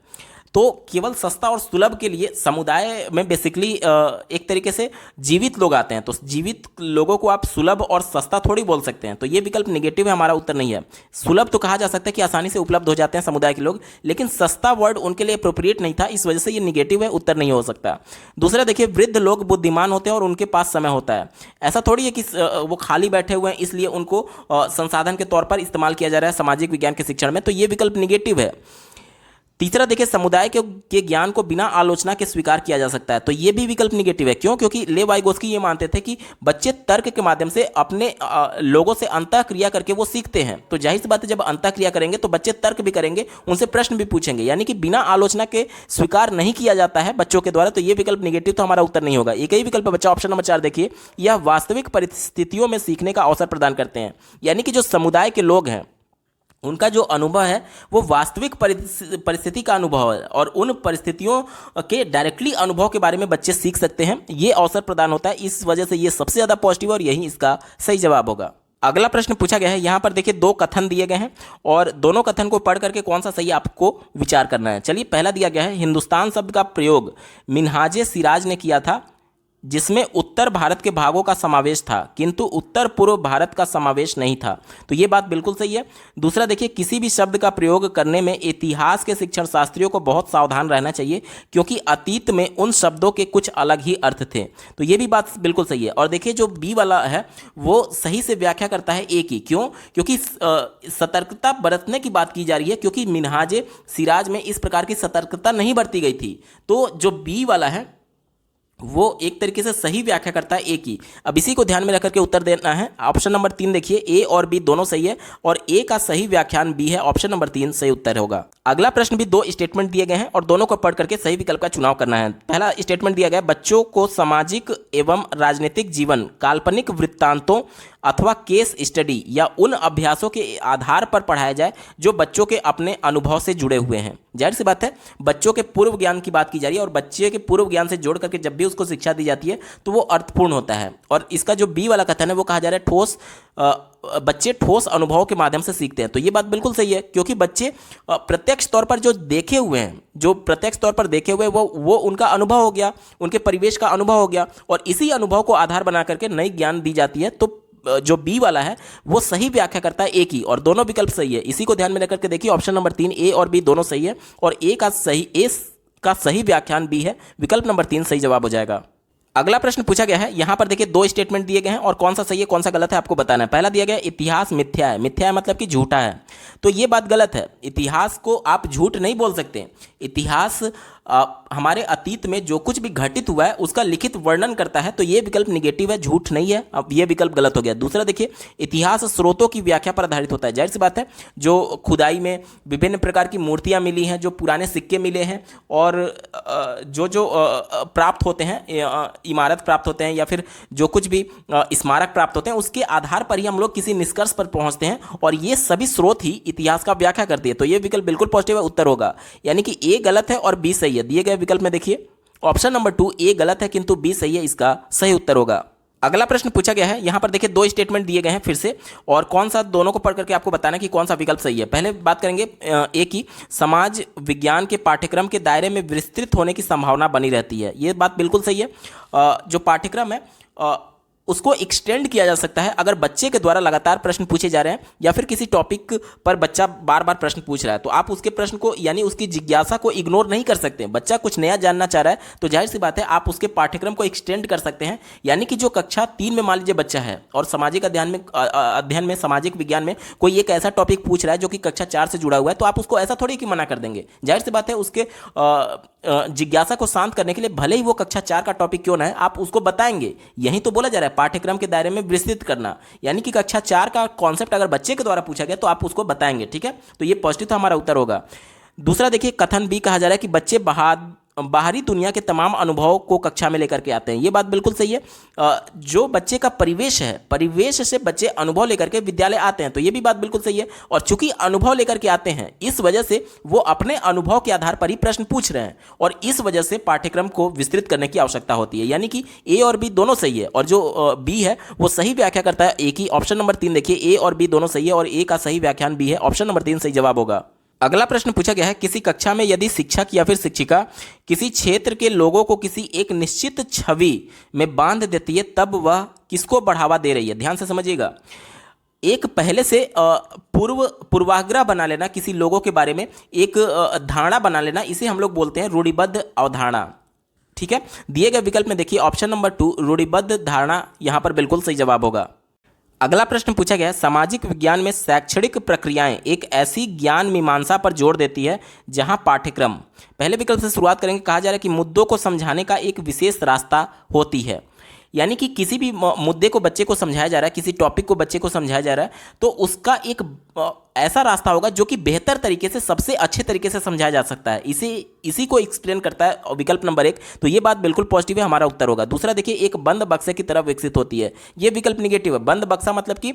तो केवल सस्ता और सुलभ के लिए समुदाय में बेसिकली एक तरीके से जीवित लोग आते हैं, तो जीवित लोगों को आप सुलभ और सस्ता थोड़ी बोल सकते हैं, तो ये विकल्प निगेटिव है, हमारा उत्तर नहीं है। सुलभ तो कहा जा सकता है कि आसानी से उपलब्ध हो जाते हैं समुदाय के लोग, लेकिन सस्ता वर्ड उनके लिए अप्रोप्रिएट नहीं था, इस वजह से ये निगेटिव है, उत्तर नहीं हो सकता। दूसरा देखिए, वृद्ध लोग बुद्धिमान होते हैं और उनके पास समय होता है। ऐसा थोड़ी है कि वो खाली बैठे हुए हैं इसलिए उनको संसाधन के तौर पर इस्तेमाल किया जा रहा है सामाजिक विज्ञान के शिक्षण में, तो ये विकल्प निगेटिव है। तीसरा देखिए, समुदाय के ज्ञान को बिना आलोचना के स्वीकार किया जा सकता है, तो ये भी विकल्प निगेटिव है। क्यों? क्योंकि लेव वाइगोस्की ये मानते थे कि बच्चे तर्क के माध्यम से अपने लोगों से अंतःक्रिया करके वो सीखते हैं, तो जाहिर सी बात है जब अंतःक्रिया करेंगे तो बच्चे तर्क भी करेंगे, उनसे प्रश्न भी पूछेंगे, यानी कि बिना आलोचना के स्वीकार नहीं किया जाता है बच्चों के द्वारा, तो ये विकल्प निगेटिव, तो हमारा उत्तर नहीं होगा। एक ही विकल्प बच्चा ऑप्शन नंबर 4 देखिए, यह वास्तविक परिस्थितियों में सीखने का अवसर प्रदान करते हैं, यानी कि जो समुदाय के लोग हैं उनका जो अनुभव है वो वास्तविक परिस्थिति का अनुभव है और उन परिस्थितियों के डायरेक्टली अनुभव के बारे में बच्चे सीख सकते हैं, ये अवसर प्रदान होता है, इस वजह से ये सबसे ज़्यादा पॉजिटिव और यही इसका सही जवाब होगा। अगला प्रश्न पूछा गया है, यहाँ पर देखिए 2 कथन दिए गए हैं और दोनों कथन को पढ़ करके कौन सा सही आपको विचार करना है। चलिए, पहला दिया गया है, हिंदुस्तान शब्द का प्रयोग मिन्हाजे सिराज ने किया था जिसमें उत्तर भारत के भागों का समावेश था किंतु उत्तर पूर्व भारत का समावेश नहीं था, तो ये बात बिल्कुल सही है। दूसरा देखिए, किसी भी शब्द का प्रयोग करने में इतिहास के शिक्षण शास्त्रियों को बहुत सावधान रहना चाहिए क्योंकि अतीत में उन शब्दों के कुछ अलग ही अर्थ थे, तो ये भी बात बिल्कुल सही है। और देखिए, जो बी वाला है वो सही से व्याख्या करता है ए की। क्यों? क्योंकि सतर्कता बरतने की बात की जा रही है, क्योंकि मिन्हाजे सिराज में इस प्रकार की सतर्कता नहीं बरती गई थी, तो जो बी वाला है वो एक तरीके से सही व्याख्या करता है ए की। अब इसी को ध्यान में रखकर के उत्तर देना है। ऑप्शन नंबर 3 देखिए, ए और बी दोनों सही है और ए का सही व्याख्यान बी है। ऑप्शन नंबर 3 सही उत्तर होगा। अगला प्रश्न भी 2 स्टेटमेंट दिए गए हैं और दोनों को पढ़ करके सही विकल्प का चुनाव करना है। पहला स्टेटमेंट दिया गया है, बच्चों को सामाजिक एवं राजनीतिक जीवन काल्पनिक वृत्तांतों अथवा केस स्टडी या उन अभ्यासों के आधार पर पढ़ाया जाए जो बच्चों के अपने अनुभव से जुड़े हुए हैं। जाहिर सी बात है, बच्चों के पूर्व ज्ञान की बात की जा रही है और बच्चे के पूर्व ज्ञान से जोड़ करके जब भी उसको शिक्षा दी जाती है तो वो अर्थपूर्ण होता है। और इसका जो बी वाला कथन है वो कहा जा रहा है ठोस बच्चे ठोस अनुभवों के माध्यम से सीखते हैं। तो ये बात बिल्कुल सही है, क्योंकि बच्चे प्रत्यक्ष तौर पर जो देखे हुए हैं, जो प्रत्यक्ष तौर पर देखे हुए वो उनका अनुभव हो गया, उनके परिवेश का अनुभव हो गया और इसी अनुभव को आधार बना करके नई ज्ञान दी जाती है। तो जो बी वाला है वो सही व्याख्या करता है ए की और दोनों विकल्प सही है। इसी को ध्यान में रखकर के देखिए, ऑप्शन नंबर 3 ए और बी दोनों सही है और ए का सही व्याख्यान बी है। विकल्प नंबर 3 सही जवाब हो जाएगा। अगला प्रश्न पूछा गया है, यहां पर देखिए 2 स्टेटमेंट दिए गए हैं और कौन सा सही है कौन सा गलत है आपको बताना है। पहला दिया गया इतिहास मिथ्या है। मिथ्या है मतलब कि झूठा है, तो ये बात गलत है। इतिहास को आप झूठ नहीं बोल सकते। इतिहास हमारे अतीत में जो कुछ भी घटित हुआ है उसका लिखित वर्णन करता है, तो ये विकल्प निगेटिव है, झूठ नहीं है। अब ये विकल्प गलत हो गया। दूसरा देखिए, इतिहास स्रोतों की व्याख्या पर आधारित होता है। जाहिर सी बात है, जो खुदाई में विभिन्न प्रकार की मूर्तियां मिली हैं, जो पुराने सिक्के मिले हैं और जो जो प्राप्त होते हैं, इमारत प्राप्त होते हैं या फिर जो कुछ भी स्मारक प्राप्त होते हैं, उसके आधार पर ही हम लोग किसी निष्कर्ष पर पहुंचते हैं और ये सभी स्रोत ही इतिहास का व्याख्या करती है। तो ये विकल्प बिल्कुल पॉजिटिव है, उत्तर होगा। यानी कि ए गलत है और बी सही है। दिए गए विकल्प में देखिए, ऑप्शन नंबर 2 ए गलत है किंतु बी सही है, इसका सही उत्तर होगा। अगला प्रश्न पूछा गया है, यहां पर देखिए 2 स्टेटमेंट दिए गए हैं फिर से, और कौन सा दोनों को पढ़ करके आपको बताना है कि कौन सा विकल्प सही है। पहले बात करेंगे ए की, समाज विज्ञान के पाठ्यक्रम के दायरे में विस्तृत होने की संभावना बनी रहती है। ये बात बिल्कुल सही है। जो पाठ्यक्रम है उसको एक्सटेंड किया जा सकता है अगर बच्चे के द्वारा लगातार प्रश्न पूछे जा रहे हैं या फिर किसी टॉपिक पर बच्चा बार बार प्रश्न पूछ रहा है, तो आप उसके प्रश्न को यानी उसकी जिज्ञासा को इग्नोर नहीं कर सकते। बच्चा कुछ नया जानना चाह रहा है तो जाहिर सी बात है आप उसके पाठ्यक्रम को एक्सटेंड कर सकते हैं। यानी कि जो कक्षा 3 में मान लीजिए बच्चा है और सामाजिक अध्ययन में सामाजिक विज्ञान में कोई एक ऐसा टॉपिक पूछ रहा है जो कि कक्षा 4 से जुड़ा हुआ है, तो आप उसको ऐसा थोड़ी कि मना कर देंगे। जाहिर सी बात है उसके जिज्ञासा को शांत करने के लिए भले ही वो कक्षा 4 का टॉपिक क्यों ना है, आप उसको बताएंगे। यही तो बोला जा रहा है, पाठ्यक्रम के दायरे में विस्तृत करना। यानी कि कक्षा 4 का कॉन्सेप्ट अगर बच्चे के द्वारा पूछा गया तो आप उसको बताएंगे। ठीक है, तो ये पॉजिटिव था, हमारा उत्तर होगा। दूसरा देखिए, कथन बी कहा जा रहा है कि बच्चे बाहरी दुनिया के तमाम अनुभवों को कक्षा में लेकर के आते हैं। ये बात बिल्कुल सही है। जो बच्चे का परिवेश है, परिवेश से बच्चे अनुभव लेकर के विद्यालय आते हैं, तो ये भी बात बिल्कुल सही है। और चूंकि अनुभव लेकर के आते हैं, इस वजह से वो अपने अनुभव के आधार पर ही प्रश्न पूछ रहे हैं और इस वजह से पाठ्यक्रम को विस्तृत करने की आवश्यकता होती है। यानी कि ए और बी दोनों सही है और जो बी है वो सही व्याख्या करता है ए की। ऑप्शन नंबर 3 देखिए, ए और बी दोनों सही है और ए का सही व्याख्यान बी है। ऑप्शन नंबर 3 सही जवाब होगा। अगला प्रश्न पूछा गया है, किसी कक्षा में यदि शिक्षक या फिर शिक्षिका किसी क्षेत्र के लोगों को किसी एक निश्चित छवि में बांध देती है तब वह किसको बढ़ावा दे रही है। ध्यान से समझिएगा। एक पहले से पूर्वाग्रह बना लेना, किसी लोगों के बारे में एक धारणा बना लेना, इसे हम लोग बोलते हैं रूढ़िबद्ध अवधारणा। ठीक है, दिए गए विकल्प में देखिए, ऑप्शन नंबर 2 रूढ़िबद्ध धारणा यहां पर बिल्कुल सही जवाब होगा। अगला प्रश्न पूछा गया है, सामाजिक विज्ञान में शैक्षणिक प्रक्रियाएं एक ऐसी ज्ञान मीमांसा पर जोर देती है जहां पाठ्यक्रम, पहले विकल्प से शुरुआत करेंगे, कहा जा रहा है कि मुद्दों को समझाने का एक विशेष रास्ता होती है। यानी कि किसी भी मुद्दे को बच्चे को समझाया जा रहा है, किसी टॉपिक को बच्चे को समझाया जा रहा है, तो उसका एक ऐसा रास्ता होगा जो कि बेहतर तरीके से, सबसे अच्छे तरीके से समझाया जा सकता है। इसी को एक्सप्लेन करता है विकल्प नंबर 1, तो ये बात बिल्कुल पॉजिटिव है, हमारा उत्तर होगा। दूसरा देखिए, एक बंद बक्से की तरफ विकसित होती है। ये विकल्प निगेटिव है। बंद बक्सा मतलब कि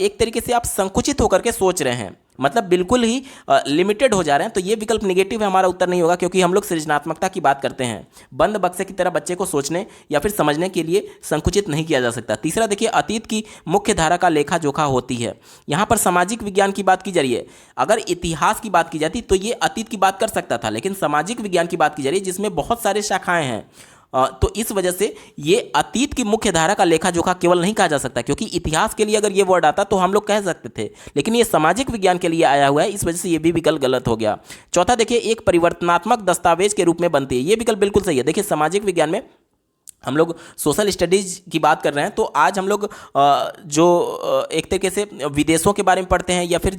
एक तरीके से आप संकुचित होकर के सोच रहे हैं, मतलब बिल्कुल ही लिमिटेड हो जा रहे हैं, तो ये विकल्प निगेटिव है, हमारा उत्तर नहीं होगा, क्योंकि हम लोग सृजनात्मकता की बात करते हैं। बंद बक्से की तरह बच्चे को सोचने या फिर समझने के लिए संकुचित नहीं किया जा सकता। तीसरा देखिए, अतीत की मुख्य धारा का लेखा जोखा होती है। यहाँ पर सामाजिक विज्ञान की बात की जा रही है। अगर इतिहास की बात की जाती तो ये अतीत की बात कर सकता था, लेकिन सामाजिक विज्ञान की बात की जा रही है जिसमें बहुत सारे शाखाएं हैं, तो इस वजह से ये अतीत की मुख्य धारा का लेखा जोखा केवल नहीं कहा जा सकता, क्योंकि इतिहास के लिए अगर ये वर्ड आता तो हम लोग कह सकते थे, लेकिन ये सामाजिक विज्ञान के लिए आया हुआ है, इस वजह से ये भी विकल्प गलत हो गया। चौथा देखिए, एक परिवर्तनात्मक दस्तावेज के रूप में बनती है। ये विकल्प बिल्कुल सही है। देखिए, सामाजिक विज्ञान में हम लोग सोशल स्टडीज़ की बात कर रहे हैं, तो आज हम लोग एक तरीके से विदेशों के बारे में पढ़ते हैं, या फिर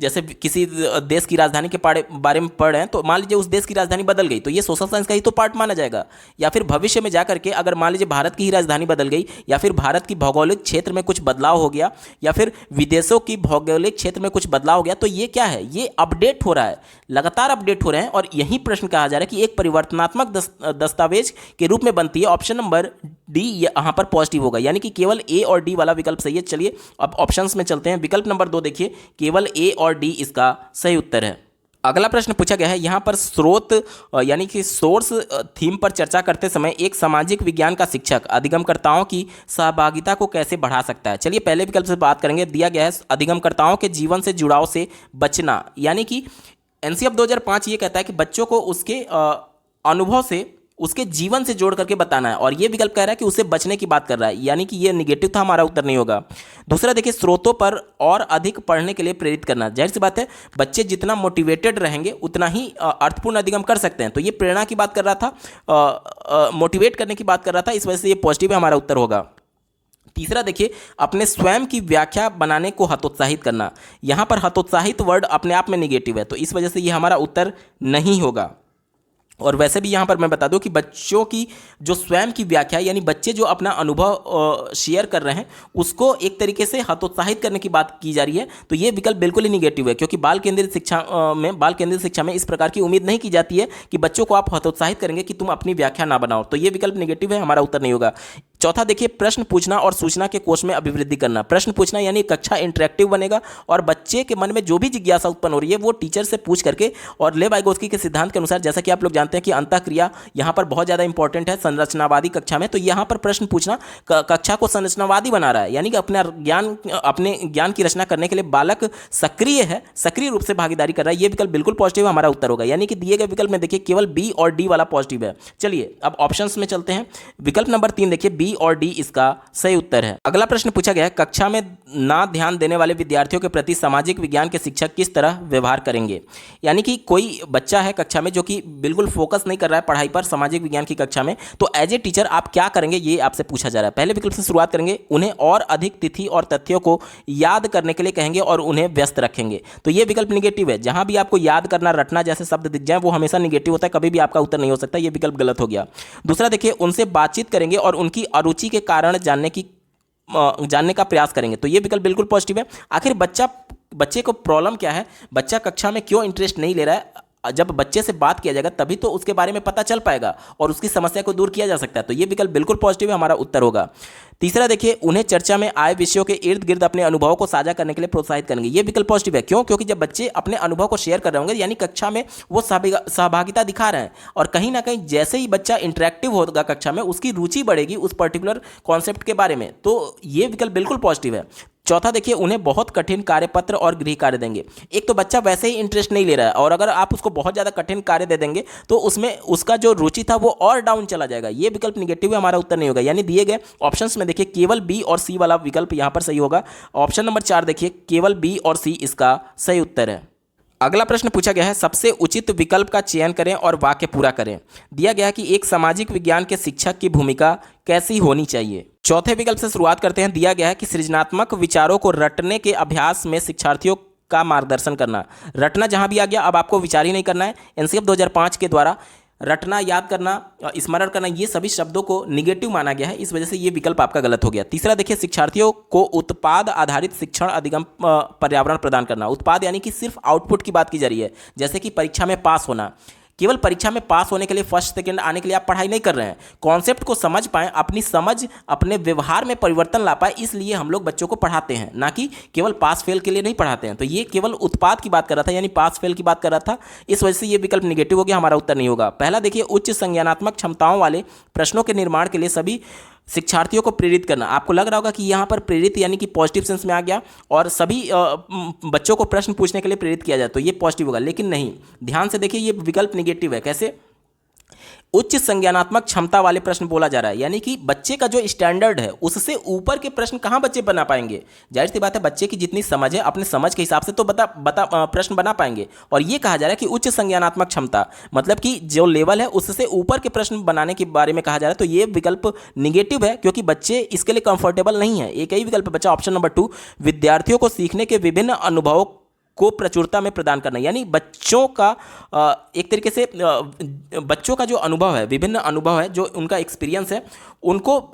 जैसे किसी देश की राजधानी के बारे में पढ़ रहे हैं, तो मान लीजिए उस देश की राजधानी बदल गई, तो ये सोशल साइंस का ही तो पार्ट माना जाएगा। या फिर भविष्य में जा करके अगर मान लीजिए भारत की ही राजधानी बदल गई, या फिर भारत की भौगोलिक क्षेत्र में कुछ बदलाव हो गया, या फिर विदेशों की भौगोलिक क्षेत्र में कुछ बदलाव हो गया, तो ये क्या है, ये अपडेट हो रहा है, लगातार अपडेट हो रहे हैं। और यही प्रश्न कहा जा रहा है कि एक परिवर्तनात्मक दस्तावेज के रूप में बनती है। ऑप्शन नंबर डी यहां पर पॉजिटिव होगा, यानी कि केवल ए और डी वाला विकल्प सही है। चलिए अब ऑप्शंस में चलते हैं। विकल्प नंबर 2 देखिए, केवल ए और डी इसका सही उत्तर है। अगला प्रश्न पूछा गया है, यहां पर स्रोत यानी कि सोर्स थीम पर चर्चा करते समय एक सामाजिक विज्ञान का शिक्षक अधिगमकर्ताओं की सहभागिता को कैसे बढ़ा सकता है। चलिए पहले विकल्प से बात करेंगे। दिया गया है अधिगमकर्ताओं के जीवन से जुड़ाव से बचना, यानी कि एनसीएफ 2005 ये कहता है कि बच्चों को उसके अनुभव से, उसके जीवन से जोड़ करके बताना है, और ये विकल्प कह रहा है कि उसे बचने की बात कर रहा है, यानी कि ये निगेटिव था, हमारा उत्तर नहीं होगा। दूसरा देखिए, स्रोतों पर और अधिक पढ़ने के लिए प्रेरित करना। जाहिर सी बात है, बच्चे जितना मोटिवेटेड रहेंगे उतना ही अर्थपूर्ण अधिगम कर सकते हैं, तो ये प्रेरणा की बात कर रहा था, मोटिवेट करने की बात कर रहा था, इस वजह से ये पॉजिटिव है, हमारा उत्तर होगा। तीसरा देखिए, अपने स्वयं की व्याख्या बनाने को हतोत्साहित करना। यहां पर हतोत्साहित वर्ड अपने आप में निगेटिव है, तो इस वजह से ये हमारा उत्तर नहीं होगा। और वैसे भी यहाँ पर मैं बता दूं कि बच्चों की जो स्वयं की व्याख्या, यानी बच्चे जो अपना अनुभव शेयर कर रहे हैं, उसको एक तरीके से हतोत्साहित करने की बात की जा रही है, तो ये विकल्प बिल्कुल ही निगेटिव है, क्योंकि बाल केंद्रित शिक्षा में इस प्रकार की उम्मीद नहीं की जाती है कि बच्चों को आप हतोत्साहित करेंगे कि तुम अपनी व्याख्या ना बनाओ, तो ये विकल्प निगेटिव है, हमारा उत्तर नहीं होगा। चौथा देखिए, प्रश्न पूछना और सूचना के कोष में अभिवृद्धि करना। प्रश्न पूछना यानी कक्षा इंटरेक्टिव बनेगा, और बच्चे के मन में जो भी जिज्ञासा उत्पन्न हो रही है वो टीचर से पूछ करके, और ले वाइगोत्स्की के सिद्धांत के अनुसार, जैसा कि आप लोग जानते हैं कि अंतःक्रिया यहाँ पर बहुत ज़्यादा इंपॉर्टेंट है संरचनावादी कक्षा में, तो यहाँ पर प्रश्न पूछना कक्षा को संरचनावादी बना रहा है, यानी कि अपने ज्ञान की रचना करने के लिए बालक सक्रिय है, सक्रिय रूप से भागीदारी कर रहा है। ये विकल्प बिल्कुल पॉजिटिव हमारा उत्तर होगा, यानी कि दिए गए विकल्प में देखिए केवल बी और डी वाला पॉजिटिव है। चलिए अब ऑप्शंस में चलते हैं। विकल्प नंबर 3 देखिए, बी और डी इसका सही उत्तर है। अगला प्रश्न पूछा गया है, कक्षा में ना ध्यान देने वाले विद्यार्थियों के प्रति सामाजिक विज्ञान के शिक्षक किस तरह व्यवहार करेंगे। यानी कि कोई बच्चा है कक्षा में जो कि बिल्कुल फोकस नहीं कर रहा है पढ़ाई पर, सामाजिक विज्ञान की कक्षा में, तो एज ए टीचर आप क्या करेंगे, ये आपसे पूछा जा रहा है। पहले विकल्प से शुरुआत करेंगे, उन्हें और अधिक तिथि और तथ्यों को याद करने के लिए कहेंगे और उन्हें व्यस्त रखेंगे, तो ये विकल्प निगेटिव है। जहां भी आपको याद करना, रटना जैसे शब्द दिख जाए वो हमेशा निगेटिव होता है, कभी भी आपका उत्तर नहीं हो सकता, ये विकल्प गलत हो गया। दूसरा देखिए, उनसे बातचीत करेंगे और उनकी अरुचि के कारण जानने का प्रयास करेंगे, तो ये विकल्प बिल्कुल पॉजिटिव है। आखिर बच्चे को प्रॉब्लम क्या है, बच्चा कक्षा में क्यों इंटरेस्ट नहीं ले रहा है, जब बच्चे से बात किया जाएगा तभी तो उसके बारे में पता चल पाएगा और उसकी समस्या को दूर किया जा सकता है, तो ये विकल्प बिल्कुल पॉजिटिव है, हमारा उत्तर होगा। तीसरा देखिए, उन्हें चर्चा में आए विषयों के इर्द गिर्द अपने अनुभवों को साझा करने के लिए प्रोत्साहित करेंगे, ये विकल्प पॉजिटिव है। क्यों? क्योंकि जब बच्चे अपने अनुभव को शेयर कर रहे होंगे, यानी कक्षा में वो सहभागिता दिखा रहे हैं, और कहीं ना कहीं जैसे ही बच्चा इंटरेक्टिव होगा कक्षा में, उसकी रुचि बढ़ेगी उस पर्टिकुलर कॉन्सेप्ट के बारे में, तो ये विकल्प बिल्कुल पॉजिटिव है। चौथा देखिए, उन्हें बहुत कठिन कार्यपत्र और गृह कार्य देंगे। एक तो बच्चा वैसे ही इंटरेस्ट नहीं ले रहा है, और अगर आप उसको बहुत ज़्यादा कठिन कार्य दे देंगे तो उसमें उसका जो रुचि था वो और डाउन चला जाएगा, ये विकल्प निगेटिव है, हमारा उत्तर नहीं होगा। यानी दिए गए ऑप्शंस में देखिए केवल बी और सी वाला विकल्प यहाँ पर सही होगा। ऑप्शन नंबर 4 देखिए, केवल बी और सी इसका सही उत्तर है। अगला प्रश्न पूछा गया है, सबसे उचित विकल्प का चयन करें और वाक्य पूरा करें। दिया गया है कि एक सामाजिक विज्ञान के शिक्षक की भूमिका कैसी होनी चाहिए। चौथे विकल्प से शुरुआत करते हैं। दिया गया है कि सृजनात्मक विचारों को रटने के अभ्यास में शिक्षार्थियों का मार्गदर्शन करना। रटना जहां भी आ गया, अब आपको विचार ही नहीं करना है। एनसीएफ 2005 के द्वारा रटना, याद करना, स्मरण करना, ये सभी शब्दों को निगेटिव माना गया है, इस वजह से ये विकल्प आपका गलत हो गया। तीसरा देखिए, शिक्षार्थियों को उत्पाद आधारित शिक्षण अधिगम पर्यावरण प्रदान करना। उत्पाद यानी कि सिर्फ आउटपुट की बात की जा रही है, जैसे कि परीक्षा में पास होना। केवल परीक्षा में पास होने के लिए, फर्स्ट सेकंड आने के लिए आप पढ़ाई नहीं कर रहे हैं। कॉन्सेप्ट को समझ पाएं, अपनी समझ अपने व्यवहार में परिवर्तन ला पाए, इसलिए हम लोग बच्चों को पढ़ाते हैं, ना कि केवल पास फेल के लिए नहीं पढ़ाते हैं। तो ये केवल उत्पाद की बात कर रहा था, यानी पास फेल की बात कर रहा था, इस वजह से ये विकल्प निगेटिव हो गया, हमारा उत्तर नहीं होगा। पहला देखिए, उच्च संज्ञानात्मक क्षमताओं वाले प्रश्नों के निर्माण के लिए सभी शिक्षार्थियों को प्रेरित करना। आपको लग रहा होगा कि यहाँ पर प्रेरित यानी कि पॉजिटिव सेंस में आ गया और सभी बच्चों को प्रश्न पूछने के लिए प्रेरित किया जाए, तो ये पॉजिटिव होगा, लेकिन नहीं, ध्यान से देखिए ये विकल्प निगेटिव है। कैसे? उच्च संज्ञानात्मक क्षमता वाले प्रश्न बोला जा रहा है, यानी कि बच्चे का जो स्टैंडर्ड है उससे ऊपर के प्रश्न कहाँ बच्चे बना पाएंगे। जाहिर सी बात है, बच्चे की जितनी समझ है अपने समझ के हिसाब से तो प्रश्न बना पाएंगे। और ये कहा जा रहा है कि उच्च संज्ञानात्मक क्षमता मतलब कि जो लेवल है उससे ऊपर के प्रश्न बनाने के बारे में कहा जा रहा है। तो ये विकल्प निगेटिव है क्योंकि बच्चे इसके लिए कंफर्टेबल नहीं है। एक ही विकल्प बचा ऑप्शन नंबर 2, विद्यार्थियों को सीखने के विभिन्न अनुभवों को प्रचुरता में प्रदान करना, यानी बच्चों का एक तरीके से बच्चों का जो अनुभव है, विभिन्न अनुभव है, जो उनका एक्सपीरियंस है, उनको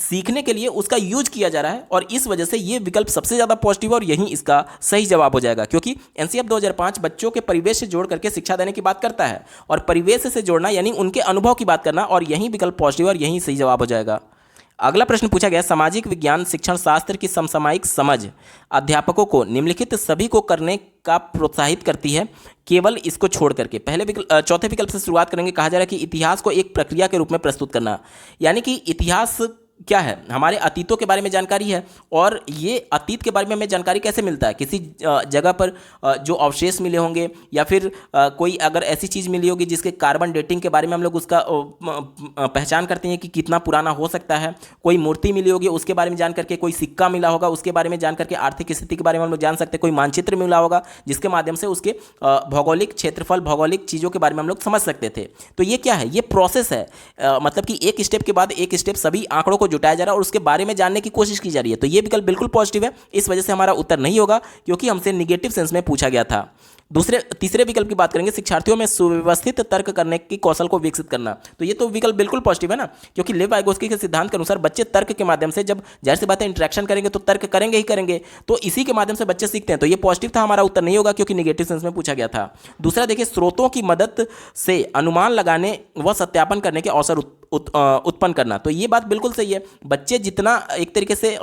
सीखने के लिए उसका यूज किया जा रहा है। और इस वजह से ये विकल्प सबसे ज़्यादा पॉजिटिव है और यही इसका सही जवाब हो जाएगा, क्योंकि एनसीईआरटी 2005 बच्चों के परिवेश से जोड़ करके शिक्षा देने की बात करता है और परिवेश से जोड़ना यानी उनके अनुभव की बात करना, और यही विकल्प पॉजिटिव है और यही सही जवाब हो जाएगा। अगला प्रश्न पूछा गया, सामाजिक विज्ञान शिक्षण शास्त्र की समसामयिक समझ अध्यापकों को निम्नलिखित सभी को करने का प्रोत्साहित करती है केवल इसको छोड़ करके। चौथे विकल्प से शुरुआत करेंगे। कहा जा रहा है कि इतिहास को एक प्रक्रिया के रूप में प्रस्तुत करना, यानी कि इतिहास क्या है, हमारे अतीतों के बारे में जानकारी है। और ये अतीत के बारे में हमें जानकारी कैसे मिलता है, किसी जगह पर जो अवशेष मिले होंगे या फिर कोई अगर ऐसी चीज़ मिली होगी जिसके कार्बन डेटिंग के बारे में हम लोग उसका पहचान करते हैं कि कितना पुराना हो सकता है। कोई मूर्ति मिली होगी उसके बारे में जान करके, कोई सिक्का मिला होगा उसके बारे में जान करके आर्थिक स्थिति के बारे में हम लोग जान सकते हैं। कोई मानचित्र मिला होगा जिसके माध्यम से उसके भौगोलिक क्षेत्रफल, भौगोलिक चीज़ों के बारे में हम लोग समझ सकते थे। तो ये क्या है, ये प्रोसेस है, मतलब कि एक स्टेप के बाद एक स्टेप सभी आंकड़ों को जुटाया जा रहा है और उसके बारे में जानने की कोशिश की जा रही है। तो ये विकल्प बिल्कुल पॉजिटिव है, इस वजह से हमारा उत्तर नहीं होगा क्योंकि हमसे निगेटिव सेंस में पूछा गया था। तीसरे विकल्प की बात करेंगे, शिक्षार्थियों में सुव्यवस्थित तर्क करने की कौशल को विकसित करना। तो ये तो विकल्प बिल्कुल पॉजिटिव है ना, क्योंकि लेव वाइगोत्स्की के सिद्धांत के अनुसार बच्चे तर्क के माध्यम से, जब जाहिर सी बात है इंटरेक्शन करेंगे तो तर्क करेंगे ही करेंगे, तो इसी के माध्यम से बच्चे सीखते हैं। तो ये पॉजिटिव था, हमारा उत्तर नहीं होगा क्योंकि निगेटिव सेंस में पूछा गया था। दूसरा देखिए, स्रोतों की मदद से अनुमान लगाने व सत्यापन करने के अवसर उत्पन्न करना। तो ये बात बिल्कुल सही है, बच्चे जितना एक तरीके से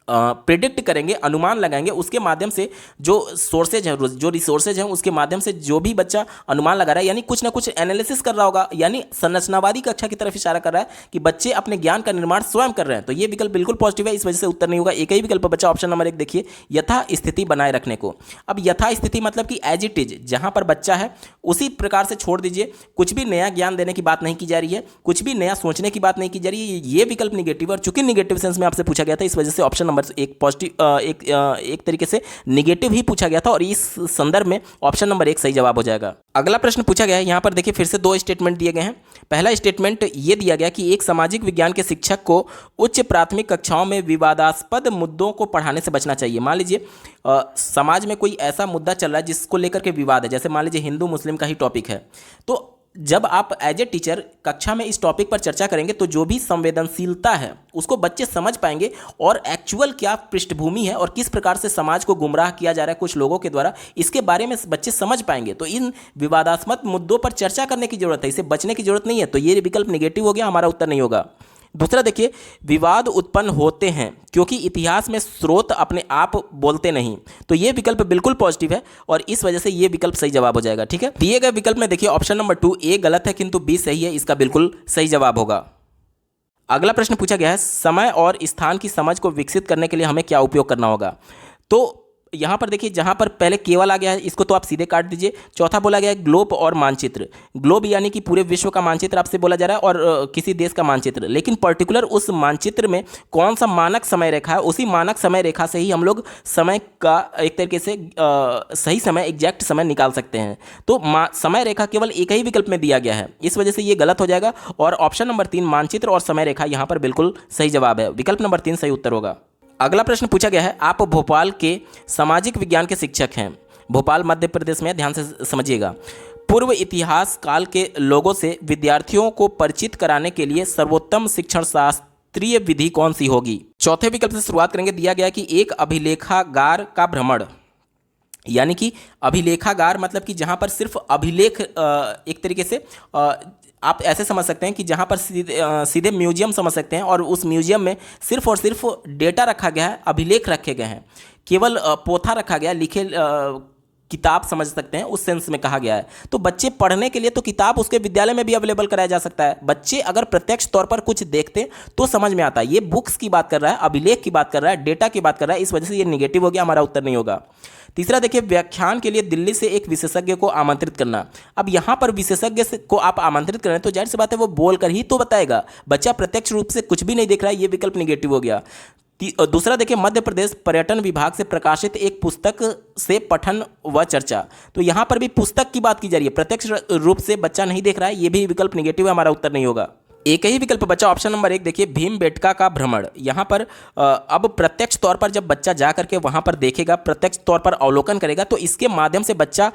प्रिडिक्ट करेंगे, अनुमान लगाएंगे, उसके माध्यम से जो सोर्सेज हैं, जो रिसोर्सेज हैं, उसके माध्यम से जो भी बच्चा अनुमान लगा रहा है यानी कुछ ना कुछ एनालिसिस कर रहा होगा, यानी संरचनावादी कक्षा की तरफ इशारा कर रहा है कि बच्चे अपने ज्ञान का निर्माण स्वयं कर रहे हैं। तो ये विकल्प बिल्कुल पॉजिटिव है, इस वजह से उत्तर नहीं होगा। एक ही विकल्प बच्चा ऑप्शन नंबर 1 देखिए, यथा स्थिति बनाए रखने को। अब यथा स्थिति मतलब कि एज इट इज, जहां पर बच्चा है उसी प्रकार से छोड़ दीजिए, कुछ भी नया ज्ञान देने की बात नहीं की जा रही है, कुछ भी नया सोचने की बात नहीं की जा रही है। ये विकल्प निगेटिव, और चूंकि निगेटिव सेंस में आपसे पूछा गया था इस वजह से ऑप्शन नंबर एक पॉजिटिव, एक तरीके से निगेटिव ही पूछा गया था और इस संदर्भ में ऑप्शन नंबर 1 सही जवाब हो जाएगा। अगला प्रश्न पूछा गया है, यहां पर देखिए फिर से 2 स्टेटमेंट दिए गए हैं। पहला स्टेटमेंट ये दिया गया कि एक सामाजिक विज्ञान के शिक्षक को उच्च प्राथमिक कक्षाओं में विवादास्पद मुद्दों को पढ़ाने से बचना चाहिए। मान लीजिए समाज में कोई ऐसा मुद्दा चल रहा है जिसको लेकर के विवाद है, जैसे मान लीजिए हिंदू मुस्लिम का ही टॉपिक है, तो जब आप एज ए टीचर कक्षा में इस टॉपिक पर चर्चा करेंगे तो जो भी संवेदनशीलता है उसको बच्चे समझ पाएंगे और एक्चुअल क्या पृष्ठभूमि है और किस प्रकार से समाज को गुमराह किया जा रहा है कुछ लोगों के द्वारा, इसके बारे में बच्चे समझ पाएंगे। तो इन विवादास्पद मुद्दों पर चर्चा करने की जरूरत है, इसे बचने की जरूरत नहीं है। तो ये विकल्प निगेटिव हो गया, हमारा उत्तर नहीं होगा। दूसरा देखिए, विवाद उत्पन्न होते हैं क्योंकि इतिहास में स्रोत अपने आप बोलते नहीं। तो ये विकल्प बिल्कुल पॉजिटिव है और इस वजह से ये विकल्प सही जवाब हो जाएगा। ठीक है, दिए गए विकल्प में देखिए ऑप्शन नंबर 2 ए गलत है किंतु बी सही है, इसका बिल्कुल सही जवाब होगा। अगला प्रश्न पूछा गया है, समय और स्थान की समझ को विकसित करने के लिए हमें क्या उपयोग करना होगा। तो यहाँ पर देखिए, जहाँ पर पहले केवल आ गया है इसको तो आप सीधे काट दीजिए। चौथा बोला गया है ग्लोब और मानचित्र। ग्लोब यानी कि पूरे विश्व का मानचित्र आपसे बोला जा रहा है और किसी देश का मानचित्र, लेकिन पर्टिकुलर उस मानचित्र में कौन सा मानक समय रेखा है, उसी मानक समय रेखा से ही हम लोग समय का एक तरीके से सही समय, एग्जैक्ट समय निकाल सकते हैं। तो समय रेखा केवल एक ही विकल्प में दिया गया है, इस वजह से ये गलत हो जाएगा और ऑप्शन नंबर 3 मानचित्र और समय रेखा यहाँ पर बिल्कुल सही जवाब है। विकल्प नंबर 3 सही उत्तर होगा। अगला प्रश्न पूछा गया है, आप भोपाल के सामाजिक विज्ञान के शिक्षक हैं। भोपाल मध्य प्रदेश में, ध्यान से समझिएगा। पूर्व इतिहास काल के लोगों से विद्यार्थियों को परिचित कराने के लिए सर्वोत्तम शिक्षण शास्त्रीय विधि कौन सी होगी। चौथे विकल्प से शुरुआत करेंगे। दिया गया कि एक अभिलेखागार का भ्रमण, यानी कि अभिलेखागार मतलब कि जहाँ पर सिर्फ अभिलेख, एक तरीके से आप ऐसे समझ सकते हैं कि जहाँ पर सीधे म्यूजियम समझ सकते हैं और उस म्यूजियम में सिर्फ और सिर्फ डेटा रखा गया है, अभिलेख रखे गए हैं, केवल पोथा रखा गया, लिखे किताब समझ सकते हैं, उस सेंस में कहा गया है। तो बच्चे पढ़ने के लिए तो किताब उसके विद्यालय में भी अवेलेबल कराया जा सकता है। बच्चे अगर प्रत्यक्ष तौर पर कुछ देखते तो समझ में आता है। ये बुक्स की बात कर रहा है, अभिलेख की बात कर रहा है, डेटा की बात कर रहा है, इस वजह से ये निगेटिव हो गया, हमारा उत्तर नहीं होगा। तीसरा देखिए, व्याख्यान के लिए दिल्ली से एक विशेषज्ञ को आमंत्रित करना। अब यहाँ पर विशेषज्ञ को आप आमंत्रित कर रहे हैं तो जाहिर सी बात है वो बोल कर ही तो बताएगा, बच्चा प्रत्यक्ष रूप से कुछ भी नहीं देख रहा है, ये विकल्प निगेटिव हो गया। दूसरा देखिए, मध्य प्रदेश पर्यटन विभाग से प्रकाशित एक पुस्तक से पठन व चर्चा। तो यहाँ पर भी पुस्तक की बात की जा रही है, प्रत्यक्ष रूप से बच्चा नहीं देख रहा है, ये भी विकल्प निगेटिव है, हमारा उत्तर नहीं होगा। एक ही विकल्प बचा ऑप्शन नंबर 1 देखिए, भीमबेटका का भ्रमण। यहाँ पर अब प्रत्यक्ष तौर पर जब बच्चा जा करके वहाँ पर देखेगा, प्रत्यक्ष तौर पर अवलोकन करेगा, तो इसके माध्यम से बच्चा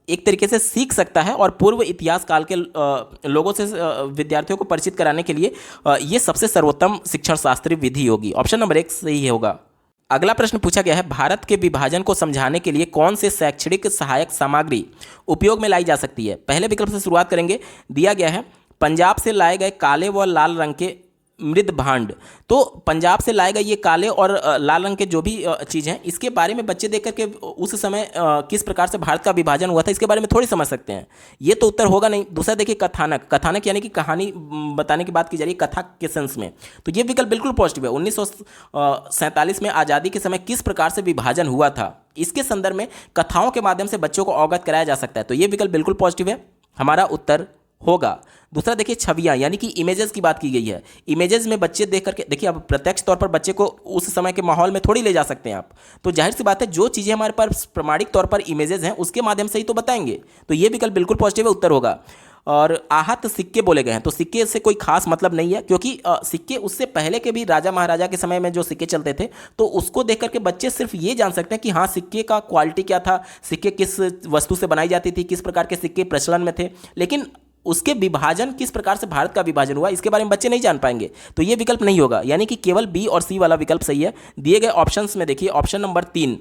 एक तरीके से सीख सकता है और पूर्व इतिहास काल के लोगों से विद्यार्थियों को परिचित कराने के लिए ये सबसे सर्वोत्तम शिक्षण शास्त्रीय विधि होगी। ऑप्शन नंबर 1 सही होगा। अगला प्रश्न पूछा गया है, भारत के विभाजन को समझाने के लिए कौन से शैक्षणिक सहायक सामग्री उपयोग में लाई जा सकती है। पहले विकल्प से शुरुआत करेंगे, दिया गया है पंजाब से लाए गए काले व लाल रंग के मृद भांड। तो पंजाब से लाए गए ये काले और लाल रंग के जो भी चीज़ हैं, इसके बारे में बच्चे देख करके उस समय किस प्रकार से भारत का विभाजन हुआ था इसके बारे में थोड़ी समझ सकते हैं, ये तो उत्तर होगा नहीं। दूसरा देखिए, कथानक, कथानक यानी कि कहानी बताने की बात की जा रही है, कथा के सेंस में, तो ये विकल्प बिल्कुल पॉजिटिव है। 1947 में आज़ादी के समय किस प्रकार से विभाजन हुआ था, इसके संदर्भ में कथाओं के माध्यम से बच्चों को अवगत कराया जा सकता है, तो ये विकल्प बिल्कुल पॉजिटिव है, हमारा उत्तर होगा। दूसरा देखिए, छवियां यानी कि इमेजेस की बात की गई है। इमेजेस में बच्चे देख करके देखिए, अब प्रत्यक्ष तौर पर बच्चे को उस समय के माहौल में थोड़ी ले जा सकते हैं आप, तो जाहिर सी बात है जो चीज़ें हमारे पास प्रमाणिक तौर पर इमेजेस हैं उसके माध्यम से ही तो बताएंगे, तो ये विकल्प बिल्कुल पॉजिटिव है, उत्तर होगा। और आहत सिक्के बोले गए हैं, तो सिक्के से कोई खास मतलब नहीं है, क्योंकि सिक्के उससे पहले के भी राजा महाराजा के समय में जो सिक्के चलते थे, तो उसको देख करके बच्चे सिर्फ ये जान सकते हैं कि हाँ सिक्के का क्वालिटी क्या था, सिक्के किस वस्तु से बनाई जाती थी, किस प्रकार के सिक्के प्रचलन में थे, लेकिन उसके विभाजन किस प्रकार से भारत का विभाजन हुआ इसके बारे में बच्चे नहीं जान पाएंगे, तो ये विकल्प नहीं होगा, यानी कि केवल बी और सी वाला विकल्प सही है। दिए गए ऑप्शंस में देखिए, ऑप्शन नंबर 3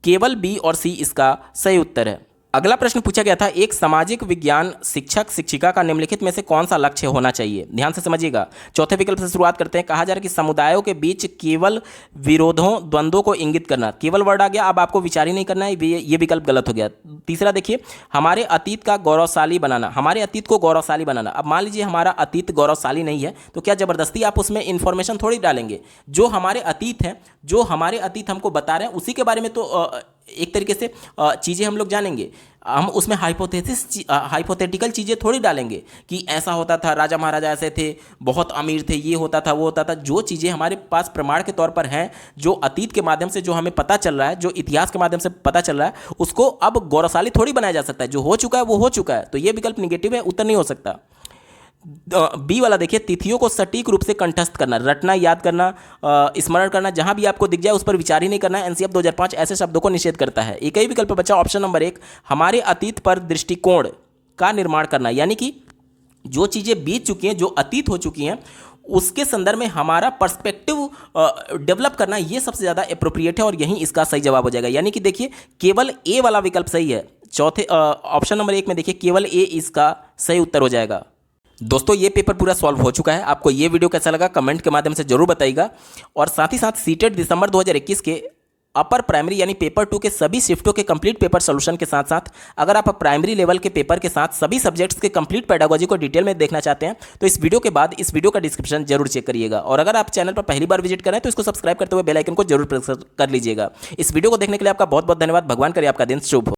केवल बी और सी इसका सही उत्तर है। अगला प्रश्न पूछा गया था, एक सामाजिक विज्ञान शिक्षक शिक्षिका का निम्नलिखित में से कौन सा लक्ष्य होना चाहिए। ध्यान से समझिएगा, चौथे विकल्प से शुरुआत करते हैं। कहा जा रहा है कि समुदायों के बीच केवल विरोधों द्वंद्वों को इंगित करना, केवल वर्ड आ गया, अब आपको विचार ही नहीं करना है, ये विकल्प गलत हो गया। तीसरा देखिए, हमारे अतीत का गौरवशाली बनाना, हमारे अतीत को गौरवशाली बनाना। अब मान लीजिए हमारा अतीत गौरवशाली नहीं है, तो क्या ज़बरदस्ती आप उसमें इंफॉर्मेशन थोड़ी डालेंगे, जो हमारे अतीत है, जो हमारे अतीत हमको बता रहे हैं उसी के बारे में तो एक तरीके से चीज़ें हम लोग जानेंगे, हम उसमें हाइपोथेटिकल चीज़ें थोड़ी डालेंगे कि ऐसा होता था, राजा महाराजा ऐसे थे, बहुत अमीर थे, ये होता था वो होता था। जो चीज़ें हमारे पास प्रमाण के तौर पर हैं, जो अतीत के माध्यम से जो हमें पता चल रहा है, जो इतिहास के माध्यम से पता चल रहा है, उसको अब गौरवशाली थोड़ी बनाया जा सकता है, जो हो चुका है वो हो चुका है, तो ये विकल्प निगेटिव है, उत्तर नहीं हो सकता। बी वाला देखिए, तिथियों को सटीक रूप से कंठस्थ करना, रटना, याद करना, स्मरण करना, जहां भी आपको दिख जाए उस पर विचार ही नहीं करना है। एनसीएफ 2005 ऐसे शब्दों को निषेध करता है। एक ही विकल्प बचा, ऑप्शन नंबर 1 हमारे अतीत पर दृष्टिकोण का निर्माण करना, यानी कि जो चीज़ें बीत चुकी हैं, जो अतीत हो चुकी हैं, उसके संदर्भ में हमारा पर्सपेक्टिव डेवलप करना, ये सबसे ज़्यादा एप्रोप्रिएट है और यही इसका सही जवाब हो जाएगा। यानी कि देखिए, केवल ए वाला विकल्प सही है। चौथे ऑप्शन नंबर 1 में देखिए, केवल ए इसका सही उत्तर हो जाएगा। दोस्तों, ये पेपर पूरा सॉल्व हो चुका है। आपको ये वीडियो कैसा लगा कमेंट के माध्यम से जरूर बताइएगा, और साथ ही साथ सीटेट दिसंबर 2021 के अपर प्राइमरी यानी पेपर 2 के सभी शिफ्टों के कंप्लीट पेपर सोल्यूशन के साथ साथ अगर आप प्राइमरी लेवल के पेपर के साथ सभी सब्जेक्ट्स के कंप्लीट पेडागोजी को डिटेल में देखना चाहते हैं, तो इस वीडियो के बाद इस वीडियो का डिस्क्रिप्शन जरूर चेक करिएगा, और अगर आप चैनल पर पहली बार विजिट करें तो इसको सब्सक्राइब करते हुए बेल आइकन को जरूर प्रेस कर लीजिएगा। इस वीडियो को देखने के लिए आपका बहुत बहुत धन्यवाद। भगवान करे आपका दिन शुभ हो।